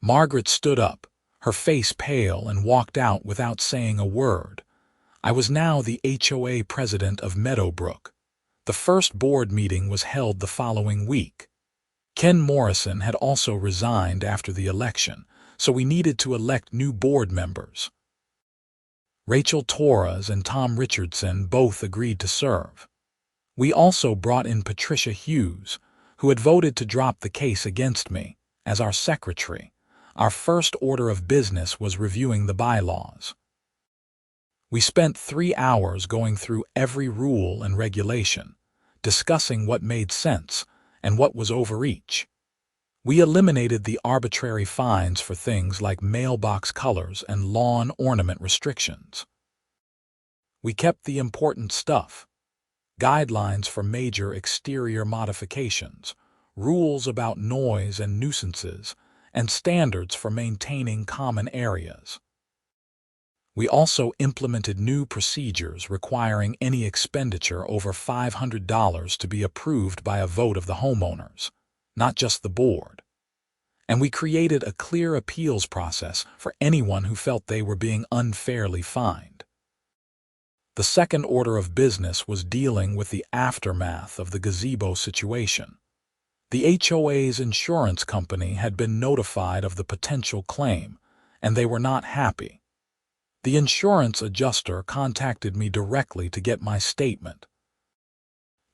Margaret stood up, her face pale, and walked out without saying a word. I was now the HOA president of Meadowbrook. The first board meeting was held the following week. Ken Morrison had also resigned after the election, so we needed to elect new board members. Rachel Torres and Tom Richardson both agreed to serve. We also brought in Patricia Hughes, who had voted to drop the case against me, as our secretary. Our first order of business was reviewing the bylaws. We spent 3 hours going through every rule and regulation, discussing what made sense and what was overreach. We eliminated the arbitrary fines for things like mailbox colors and lawn ornament restrictions. We kept the important stuff: guidelines for major exterior modifications, rules about noise and nuisances, and standards for maintaining common areas. We also implemented new procedures requiring any expenditure over $500 to be approved by a vote of the homeowners, not just the board. And we created a clear appeals process for anyone who felt they were being unfairly fined. The second order of business was dealing with the aftermath of the Gazebo situation. The HOA's insurance company had been notified of the potential claim, and they were not happy. The insurance adjuster contacted me directly to get my statement.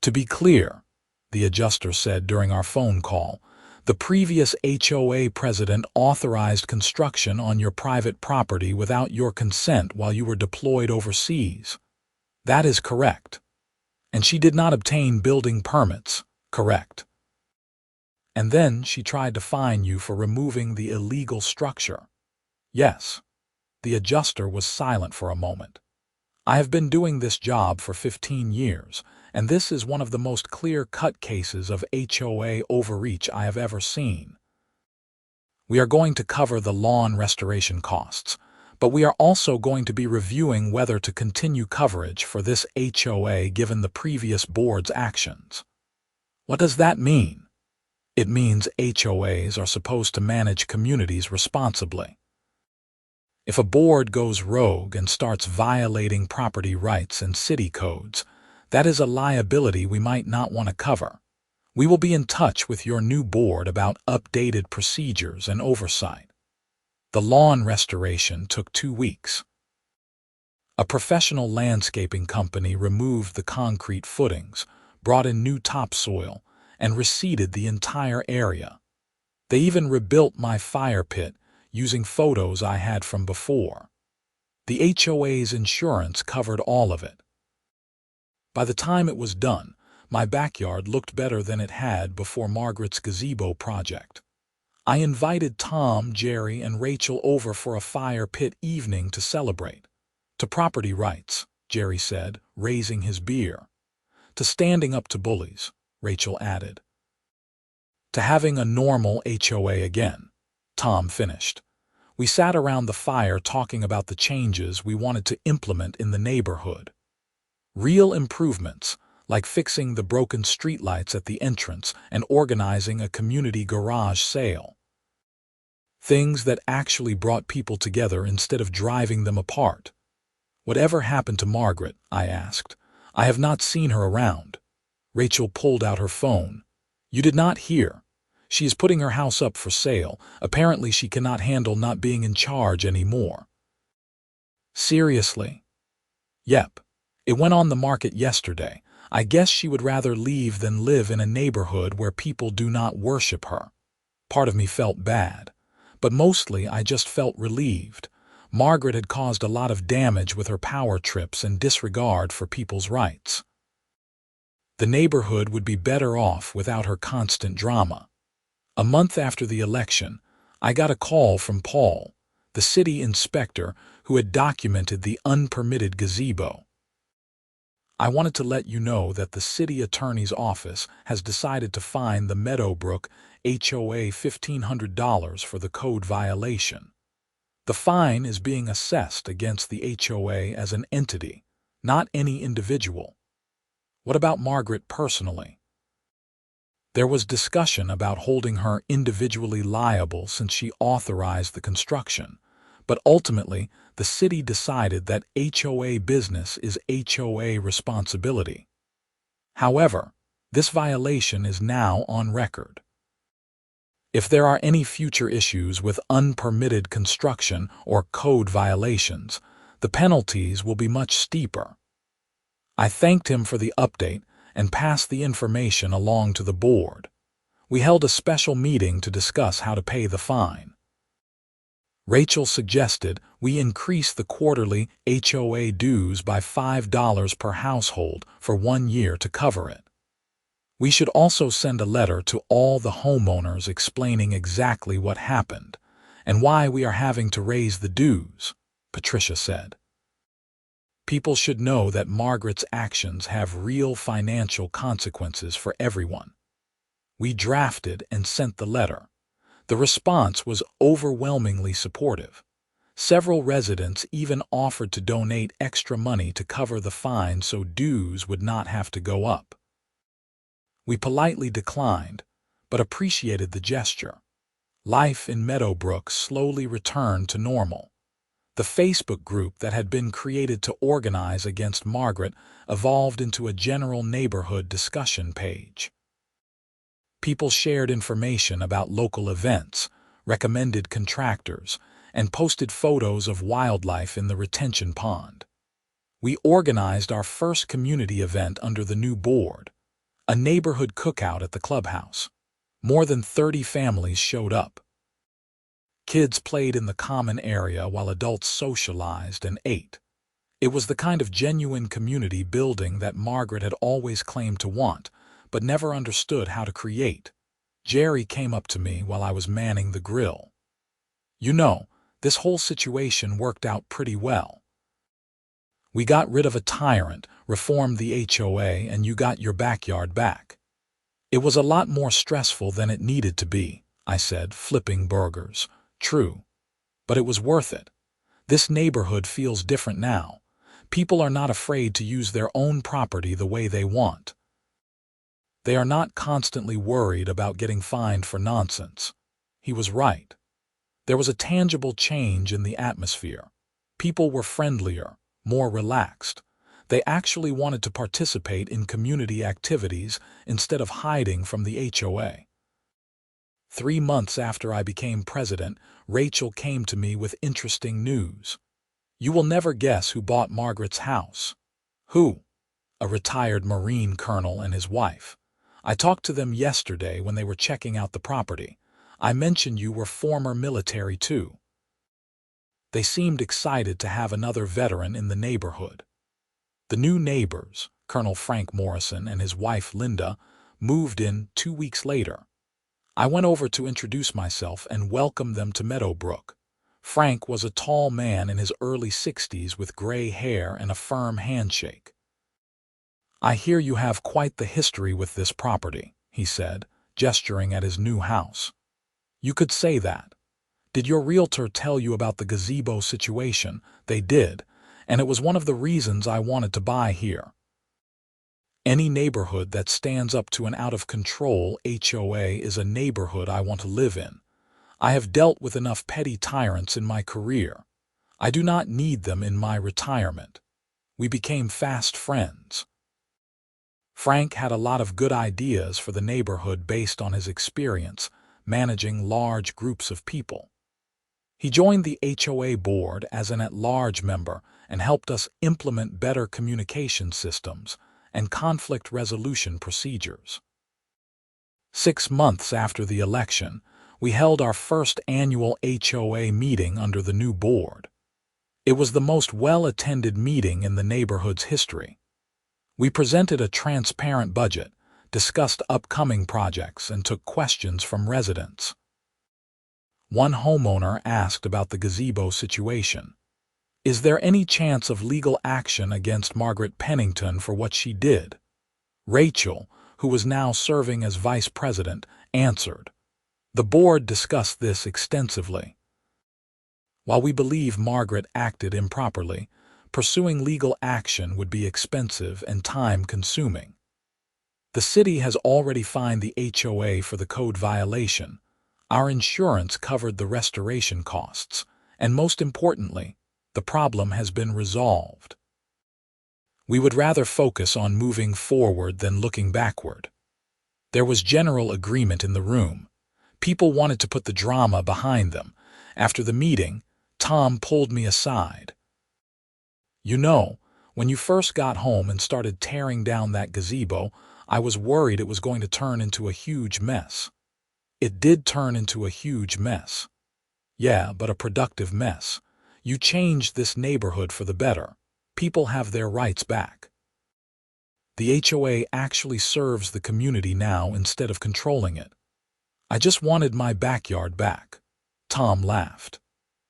To be clear, the adjuster said during our phone call. "The previous HOA president authorized construction on your private property without your consent while you were deployed overseas." "That is correct." "And she did not obtain building permits." "Correct." "And then she tried to fine you for removing the illegal structure." "Yes." The adjuster was silent for a moment. "I have been doing this job for 15 years, and this is one of the most clear-cut cases of HOA overreach I have ever seen. We are going to cover the lawn restoration costs, but we are also going to be reviewing whether to continue coverage for this HOA given the previous board's actions." "What does that mean?" "It means HOAs are supposed to manage communities responsibly. If a board goes rogue and starts violating property rights and city codes, that is a liability we might not want to cover. We will be in touch with your new board about updated procedures and oversight." The lawn restoration took 2 weeks. A professional landscaping company removed the concrete footings, brought in new topsoil, and reseeded the entire area. They even rebuilt my fire pit using photos I had from before. The HOA's insurance covered all of it. By the time it was done, my backyard looked better than it had before Margaret's gazebo project. I invited Tom, Jerry, and Rachel over for a fire pit evening to celebrate. "To property rights," Jerry said, raising his beer. "To standing up to bullies," Rachel added. "To having a normal HOA again," Tom finished. We sat around the fire talking about the changes we wanted to implement in the neighborhood. Real improvements, like fixing the broken streetlights at the entrance and organizing a community garage sale. Things that actually brought people together instead of driving them apart. "Whatever happened to Margaret?" I asked. "I have not seen her around." Rachel pulled out her phone. "You did not hear. She is putting her house up for sale. Apparently she cannot handle not being in charge anymore." "Seriously?" "Yep. It went on the market yesterday. I guess she would rather leave than live in a neighborhood where people do not worship her." Part of me felt bad, but mostly I just felt relieved. Margaret had caused a lot of damage with her power trips and disregard for people's rights. The neighborhood would be better off without her constant drama. A month after the election, I got a call from Paul, the city inspector who had documented the unpermitted gazebo. "I wanted to let you know that the city attorney's office has decided to fine the Meadowbrook HOA $1,500 for the code violation. The fine is being assessed against the HOA as an entity, not any individual." "What about Margaret personally?" "There was discussion about holding her individually liable since she authorized the construction, but ultimately the city decided that HOA business is HOA responsibility. However, this violation is now on record. If there are any future issues with unpermitted construction or code violations, the penalties will be much steeper." I thanked him for the update and passed the information along to the board. We held a special meeting to discuss how to pay the fine. Rachel suggested we increase the quarterly HOA dues by $5 per household for 1 year to cover it. We should also send a letter to all the homeowners explaining exactly what happened and why we are having to raise the dues, Patricia said. People should know that Margaret's actions have real financial consequences for everyone. We drafted and sent the letter. The response was overwhelmingly supportive. Several residents even offered to donate extra money to cover the fine so dues would not have to go up. We politely declined, but appreciated the gesture. Life in Meadowbrook slowly returned to normal. The Facebook group that had been created to organize against Margaret evolved into a general neighborhood discussion page. People shared information about local events, recommended contractors, and posted photos of wildlife in the retention pond. We organized our first community event under the new board, A neighborhood cookout at the clubhouse. More than 30 families showed up. Kids played in the common area while adults socialized and ate. It was the kind of genuine community building that Margaret had always claimed to want, but never understood how to create. Jerry came up to me while I was manning the grill. "You know, this whole situation worked out pretty well. We got rid of a tyrant, reformed the HOA, and you got your backyard back." "It was a lot more stressful than it needed to be," I said, flipping burgers. "True. But it was worth it. This neighborhood feels different now. People are not afraid to use their own property the way they want. They are not constantly worried about getting fined for nonsense." He was right. There was a tangible change in the atmosphere. People were friendlier, more relaxed. They actually wanted to participate in community activities instead of hiding from the HOA. 3 months after I became president, Rachel came to me with interesting news. "You will never guess who bought Margaret's house." "Who?" "A retired Marine colonel and his wife. I talked to them yesterday when they were checking out the property. I mentioned you were former military too." They seemed excited to have another veteran in the neighborhood. The new neighbors, Colonel Frank Morrison and his wife Linda, moved in 2 weeks later. I went over to introduce myself and welcome them to Meadowbrook. Frank was a tall man in his early 60s with gray hair and a firm handshake. "I hear you have quite the history with this property," he said, gesturing at his new house. "You could say that. Did your realtor tell you about the gazebo situation?" "They did, and it was one of the reasons I wanted to buy here. Any neighborhood that stands up to an out-of-control HOA is a neighborhood I want to live in. I have dealt with enough petty tyrants in my career. I do not need them in my retirement." We became fast friends. Frank had a lot of good ideas for the neighborhood based on his experience managing large groups of people. He joined the HOA board as an at-large member and helped us implement better communication systems and conflict resolution procedures. 6 months after the election, we held our first annual HOA meeting under the new board. It was the most well-attended meeting in the neighborhood's history. We presented a transparent budget, discussed upcoming projects, and took questions from residents. One homeowner asked about the gazebo situation. "Is there any chance of legal action against Margaret Pennington for what she did?" Rachel, who was now serving as vice president, answered. The board discussed this extensively. While we believe Margaret acted improperly, pursuing legal action would be expensive and time-consuming. The city has already fined the HOA for the code violation. Our insurance covered the restoration costs, and most importantly, the problem has been resolved. We would rather focus on moving forward than looking backward. There was general agreement in the room. People wanted to put the drama behind them. After the meeting, Tom pulled me aside. "You know, when you first got home and started tearing down that gazebo, I was worried it was going to turn into a huge mess." "It did turn into a huge mess." "Yeah, but a productive mess. You changed this neighborhood for the better. People have their rights back. The HOA actually serves the community now instead of controlling it." "I just wanted my backyard back." Tom laughed.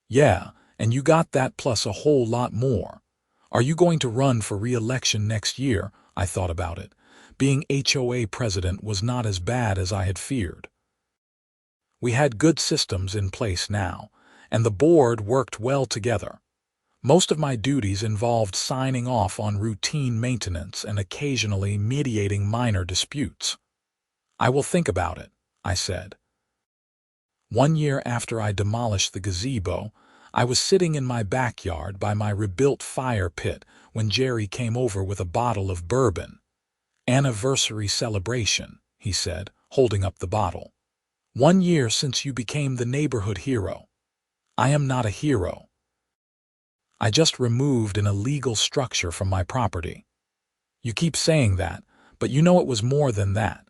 "Yeah, and you got that plus a whole lot more. Are you going to run for re-election next year?" I thought about it. Being HOA president was not as bad as I had feared. We had good systems in place now, and the board worked well together. Most of my duties involved signing off on routine maintenance and occasionally mediating minor disputes. "I will think about it," I said. 1 year after I demolished the gazebo, I was sitting in my backyard by my rebuilt fire pit when Jerry came over with a bottle of bourbon. "Anniversary celebration," he said, holding up the bottle. "1 year since you became the neighborhood hero." "I am not a hero. I just removed an illegal structure from my property." "You keep saying that, But you know it was more than that.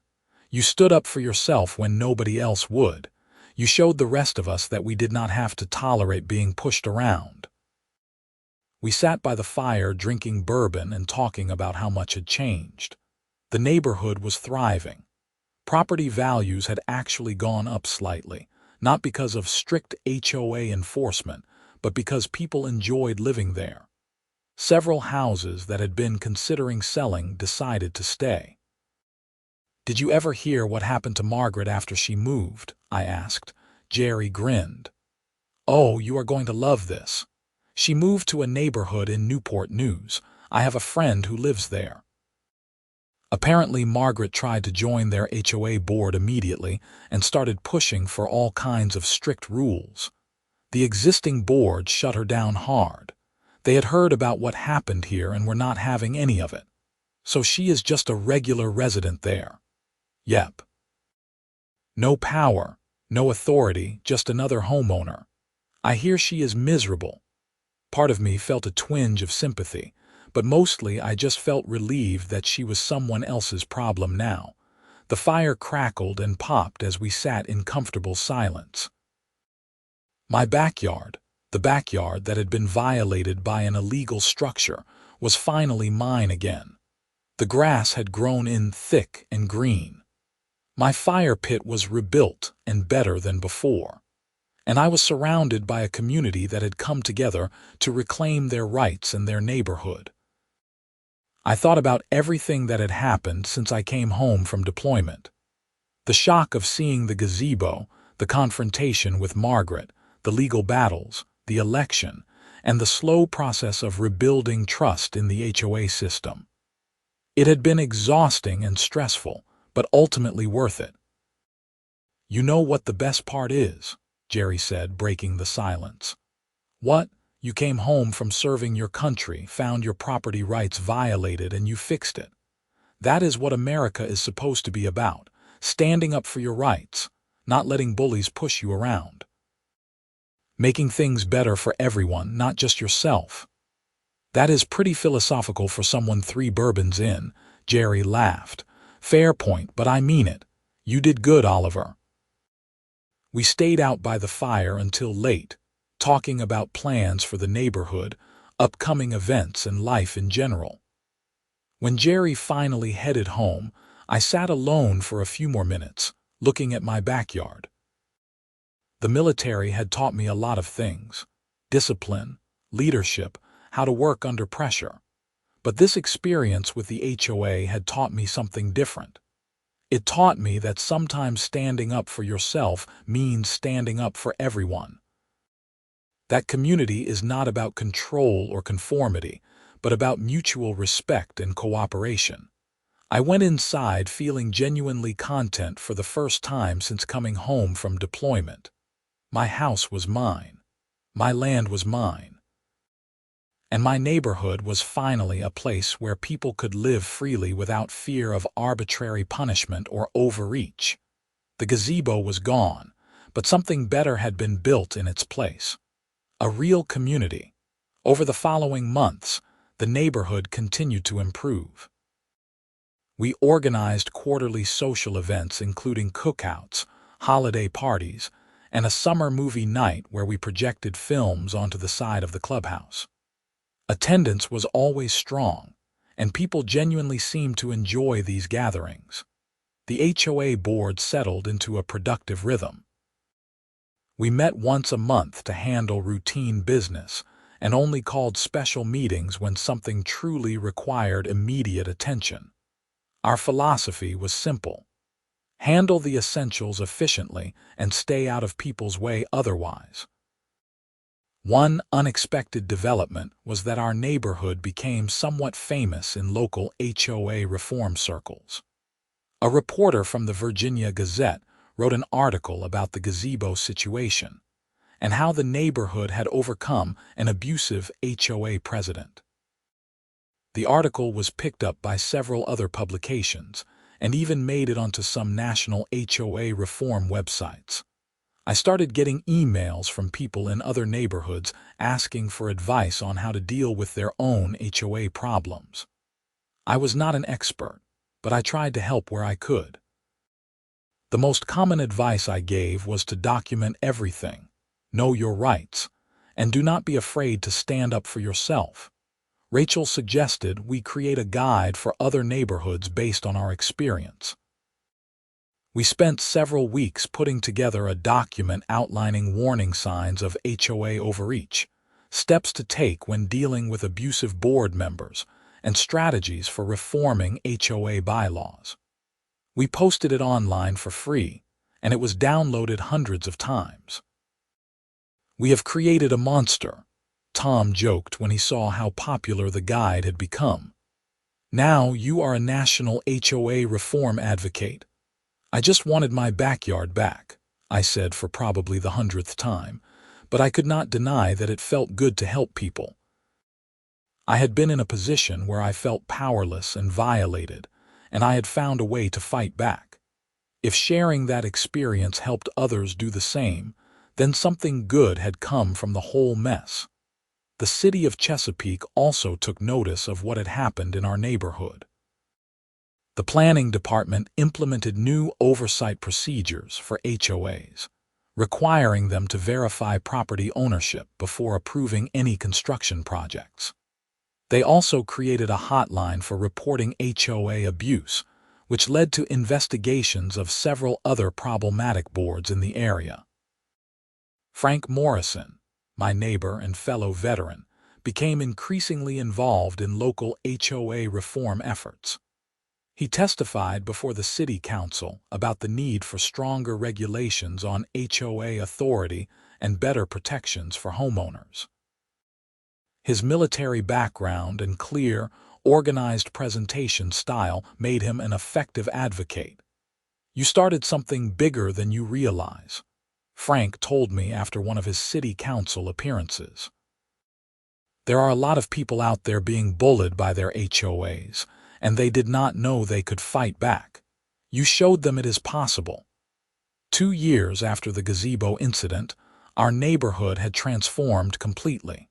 You stood up for yourself when nobody else would. You showed the rest of us that we did not have to tolerate being pushed around. We sat by the fire drinking bourbon and talking about how much had changed. The neighborhood was thriving. Property values had actually gone up slightly, not because of strict HOA enforcement, but because people enjoyed living there. Several houses that had been considering selling decided to stay. "Did you ever hear what happened to Margaret after she moved?" I asked. Jerry grinned. "Oh, you are going to love this. She moved to a neighborhood in Newport News. I have a friend who lives there. Apparently, Margaret tried to join their HOA board immediately and started pushing for all kinds of strict rules. The existing board shut her down hard. They had heard about what happened here and were not having any of it. So she is just a regular resident there." "Yep. No power, no authority, just another homeowner. I hear she is miserable." Part of me felt a twinge of sympathy, but mostly I just felt relieved that she was someone else's problem now. The fire crackled and popped as we sat in comfortable silence. My backyard, the backyard that had been violated by an illegal structure, was finally mine again. The grass had grown in thick and green. My fire pit was rebuilt and better than before. And I was surrounded by a community that had come together to reclaim their rights and their neighborhood. I thought about everything that had happened since I came home from deployment. The shock of seeing the gazebo, the confrontation with Margaret, the legal battles, the election, and the slow process of rebuilding trust in the HOA system. It had been exhausting and stressful, but ultimately worth it. "You know what the best part is?" Jerry said, breaking the silence. "What? You came home from serving your country, found your property rights violated, and you fixed it. That is what America is supposed to be about, standing up for your rights, not letting bullies push you around. Making things better for everyone, not just yourself." "That is pretty philosophical for someone 3 bourbons in," Jerry laughed. "Fair point, but I mean it. You did good, Oliver." We stayed out by the fire until late, talking about plans for the neighborhood, upcoming events, and life in general. When Jerry finally headed home, I sat alone for a few more minutes, looking at my backyard. The military had taught me a lot of things: discipline, leadership, how to work under pressure. But this experience with the HOA had taught me something different. It taught me that sometimes standing up for yourself means standing up for everyone. That community is not about control or conformity, but about mutual respect and cooperation. I went inside feeling genuinely content for the first time since coming home from deployment. My house was mine. My land was mine. And my neighborhood was finally a place where people could live freely without fear of arbitrary punishment or overreach. The gazebo was gone, but something better had been built in its place. A real community. Over the following months, the neighborhood continued to improve. We organized quarterly social events including cookouts, holiday parties, and a summer movie night where we projected films onto the side of the clubhouse. Attendance was always strong, and people genuinely seemed to enjoy these gatherings. The HOA board settled into a productive rhythm. We met once a month to handle routine business and only called special meetings when something truly required immediate attention. Our philosophy was simple: handle the essentials efficiently and stay out of people's way otherwise. One unexpected development was that our neighborhood became somewhat famous in local HOA reform circles. A reporter from the Virginia Gazette wrote an article about the gazebo situation and how the neighborhood had overcome an abusive HOA president. The article was picked up by several other publications and even made it onto some national HOA reform websites. I started getting emails from people in other neighborhoods asking for advice on how to deal with their own HOA problems. I was not an expert, but I tried to help where I could. The most common advice I gave was to document everything, know your rights, and do not be afraid to stand up for yourself. Rachel suggested we create a guide for other neighborhoods based on our experience. We spent several weeks putting together a document outlining warning signs of HOA overreach, steps to take when dealing with abusive board members, and strategies for reforming HOA bylaws. We posted it online for free, and it was downloaded hundreds of times. "We have created a monster," Tom joked when he saw how popular the guide had become. "Now you are a national HOA reform advocate." "I just wanted my backyard back," I said for probably the 100th time, but I could not deny that it felt good to help people. I had been in a position where I felt powerless and violated, and I had found a way to fight back. If sharing that experience helped others do the same, then something good had come from the whole mess. The city of Chesapeake also took notice of what had happened in our neighborhood. The planning department implemented new oversight procedures for HOAs, requiring them to verify property ownership before approving any construction projects. They also created a hotline for reporting HOA abuse, which led to investigations of several other problematic boards in the area. Frank Morrison, my neighbor and fellow veteran, became increasingly involved in local HOA reform efforts. He testified before the city council about the need for stronger regulations on HOA authority and better protections for homeowners. His military background and clear, organized presentation style made him an effective advocate. "You started something bigger than you realize," Frank told me after one of his city council appearances. "There are a lot of people out there being bullied by their HOAs, and they did not know they could fight back. You showed them it is possible." 2 years after the Gazebo incident, our neighborhood had transformed completely.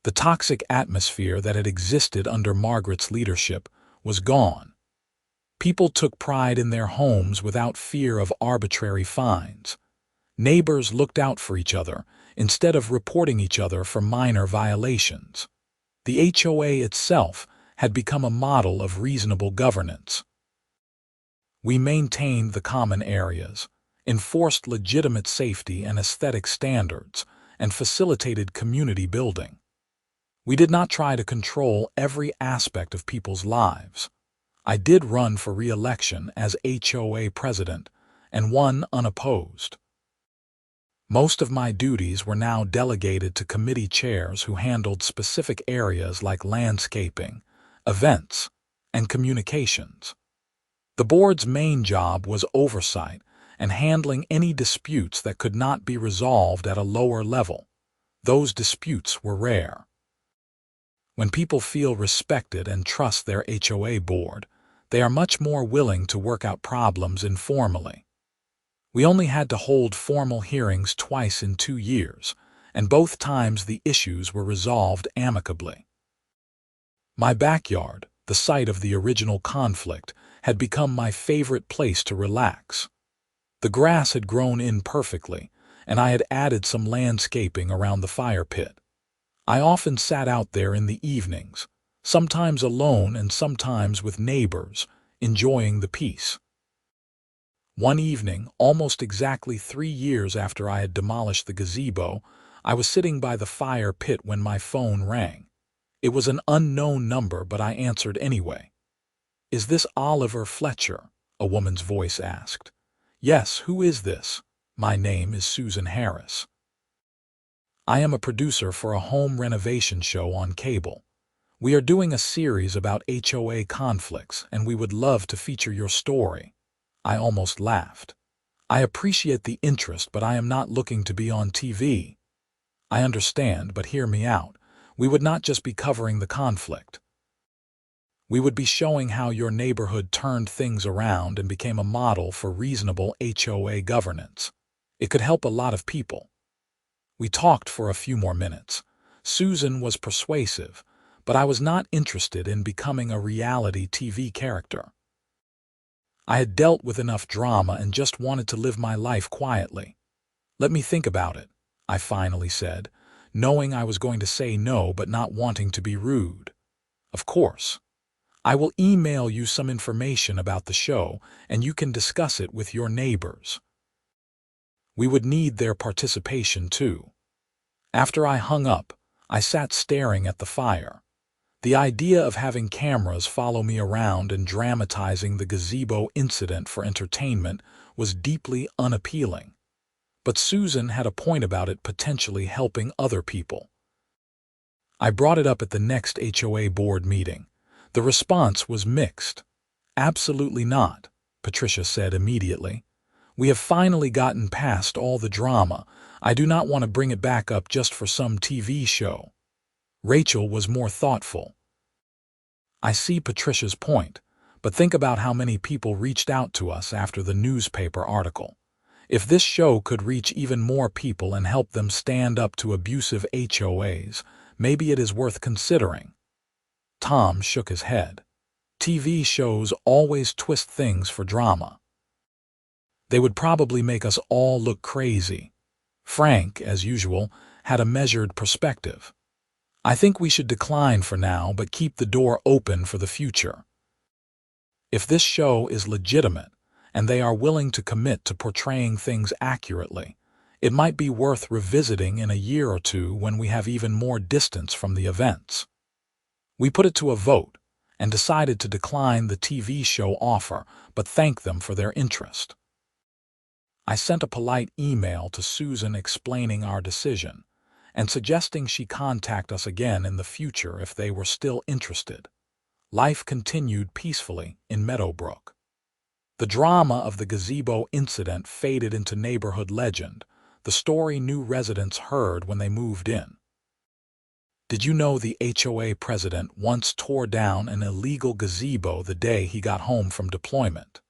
The toxic atmosphere that had existed under Margaret's leadership was gone. People took pride in their homes without fear of arbitrary fines. Neighbors looked out for each other instead of reporting each other for minor violations. The HOA itself had become a model of reasonable governance. We maintained the common areas, enforced legitimate safety and aesthetic standards, and facilitated community building. We did not try to control every aspect of people's lives. I did run for re-election as HOA president and won unopposed. Most of my duties were now delegated to committee chairs who handled specific areas like landscaping, events, and communications. The board's main job was oversight and handling any disputes that could not be resolved at a lower level. Those disputes were rare. When people feel respected and trust their HOA board, they are much more willing to work out problems informally. We only had to hold formal hearings twice in 2 years, and both times the issues were resolved amicably. My backyard, the site of the original conflict, had become my favorite place to relax. The grass had grown in perfectly, and I had added some landscaping around the fire pit. I often sat out there in the evenings, sometimes alone and sometimes with neighbors, enjoying the peace. One evening, almost exactly 3 years after I had demolished the gazebo, I was sitting by the fire pit when my phone rang. It was an unknown number, but I answered anyway. "Is this Oliver Fletcher?" a woman's voice asked. "Yes, who is this?" "My name is Susan Harris. I am a producer for a home renovation show on cable. We are doing a series about HOA conflicts, and we would love to feature your story." I almost laughed. "I appreciate the interest, but I am not looking to be on TV." "I understand, but hear me out. We would not just be covering the conflict. We would be showing how your neighborhood turned things around and became a model for reasonable HOA governance. It could help a lot of people." We talked for a few more minutes. Susan was persuasive, but I was not interested in becoming a reality TV character. I had dealt with enough drama and just wanted to live my life quietly. "Let me think about it," I finally said, knowing I was going to say no but not wanting to be rude. "Of course. I will email you some information about the show and you can discuss it with your neighbors. We would need their participation too." After I hung up, I sat staring at the fire. The idea of having cameras follow me around and dramatizing the gazebo incident for entertainment was deeply unappealing. But Susan had a point about it potentially helping other people. I brought it up at the next HOA board meeting. The response was mixed. "Absolutely not," Patricia said immediately. "We have finally gotten past all the drama. I do not want to bring it back up just for some TV show." Rachel was more thoughtful. "I see Patricia's point, but think about how many people reached out to us after the newspaper article. If this show could reach even more people and help them stand up to abusive HOAs, maybe it is worth considering." Tom shook his head. "TV shows always twist things for drama. They would probably make us all look crazy." Frank, as usual, had a measured perspective. "I think we should decline for now but keep the door open for the future. If this show is legitimate and they are willing to commit to portraying things accurately, it might be worth revisiting in a year or two when we have even more distance from the events." We put it to a vote and decided to decline the TV show offer but thank them for their interest. I sent a polite email to Susan explaining our decision and suggesting she contact us again in the future if they were still interested. Life continued peacefully in Meadowbrook. The drama of the gazebo incident faded into neighborhood legend, the story new residents heard when they moved in. Did you know the HOA president once tore down an illegal gazebo the day he got home from deployment?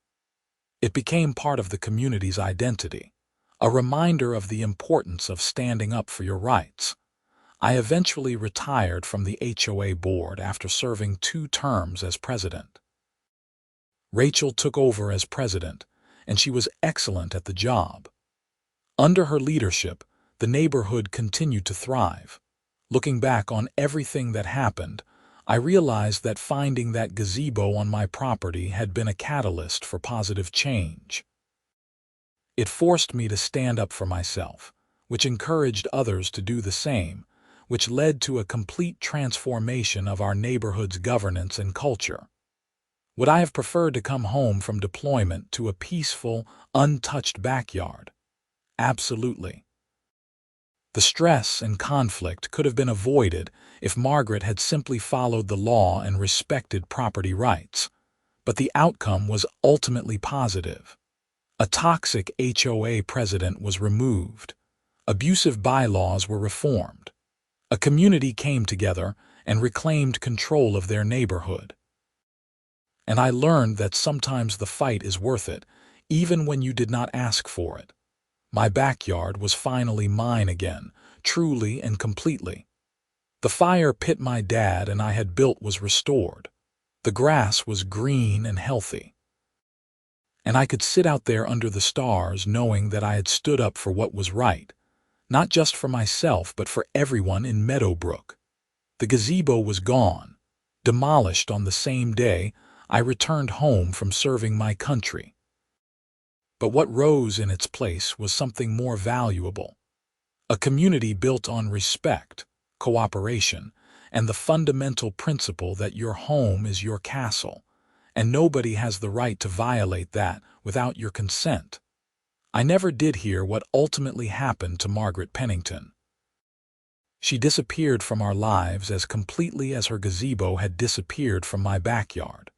It became part of the community's identity, a reminder of the importance of standing up for your rights. I eventually retired from the HOA board after serving 2 terms as president. Rachel took over as president, and she was excellent at the job. Under her leadership, the neighborhood continued to thrive. Looking back on everything that happened, I realized that finding that gazebo on my property had been a catalyst for positive change. It forced me to stand up for myself, which encouraged others to do the same, which led to a complete transformation of our neighborhood's governance and culture. Would I have preferred to come home from deployment to a peaceful, untouched backyard? Absolutely. The stress and conflict could have been avoided if Margaret had simply followed the law and respected property rights, but the outcome was ultimately positive. A toxic HOA president was removed. Abusive bylaws were reformed. A community came together and reclaimed control of their neighborhood. And I learned that sometimes the fight is worth it, even when you did not ask for it. My backyard was finally mine again, truly and completely. The fire pit my dad and I had built was restored. The grass was green and healthy. And I could sit out there under the stars knowing that I had stood up for what was right, not just for myself but for everyone in Meadowbrook. The gazebo was gone, demolished on the same day I returned home from serving my country. But what rose in its place was something more valuable. A community built on respect, cooperation, and the fundamental principle that your home is your castle, and nobody has the right to violate that without your consent. I never did hear what ultimately happened to Margaret Pennington. She disappeared from our lives as completely as her gazebo had disappeared from my backyard.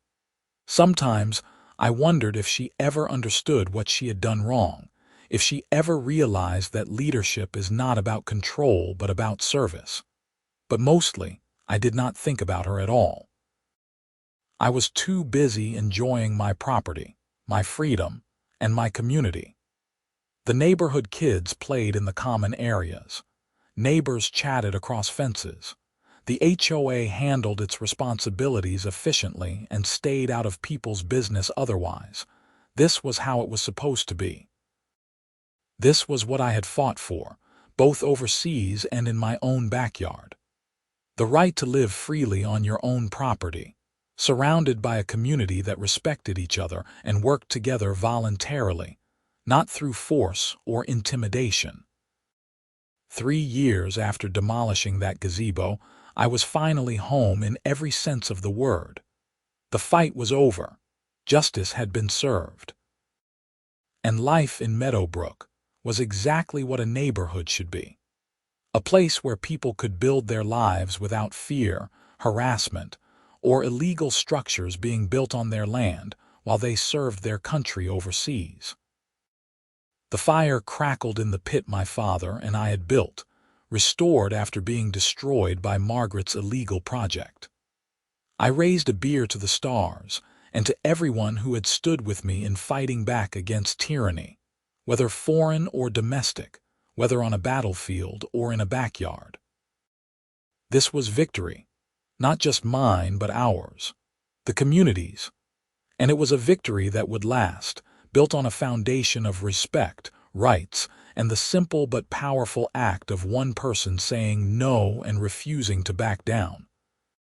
Sometimes I wondered if she ever understood what she had done wrong, if she ever realized that leadership is not about control but about service. But mostly, I did not think about her at all. I was too busy enjoying my property, my freedom, and my community. The neighborhood kids played in the common areas. Neighbors chatted across fences. The HOA handled its responsibilities efficiently and stayed out of people's business otherwise. This was how it was supposed to be. This was what I had fought for, both overseas and in my own backyard. The right to live freely on your own property, surrounded by a community that respected each other and worked together voluntarily, not through force or intimidation. 3 years after demolishing that gazebo, I was finally home in every sense of the word. The fight was over. Justice had been served. And life in Meadowbrook was exactly what a neighborhood should be. A place where people could build their lives without fear, harassment, or illegal structures being built on their land while they served their country overseas. The fire crackled in the pit my father and I had built, restored after being destroyed by Margaret's illegal project. I raised a beer to the stars and to everyone who had stood with me in fighting back against tyranny, whether foreign or domestic, whether on a battlefield or in a backyard. This was victory, not just mine but ours, the community's, and it was a victory that would last, built on a foundation of respect, rights, and the simple but powerful act of one person saying no and refusing to back down.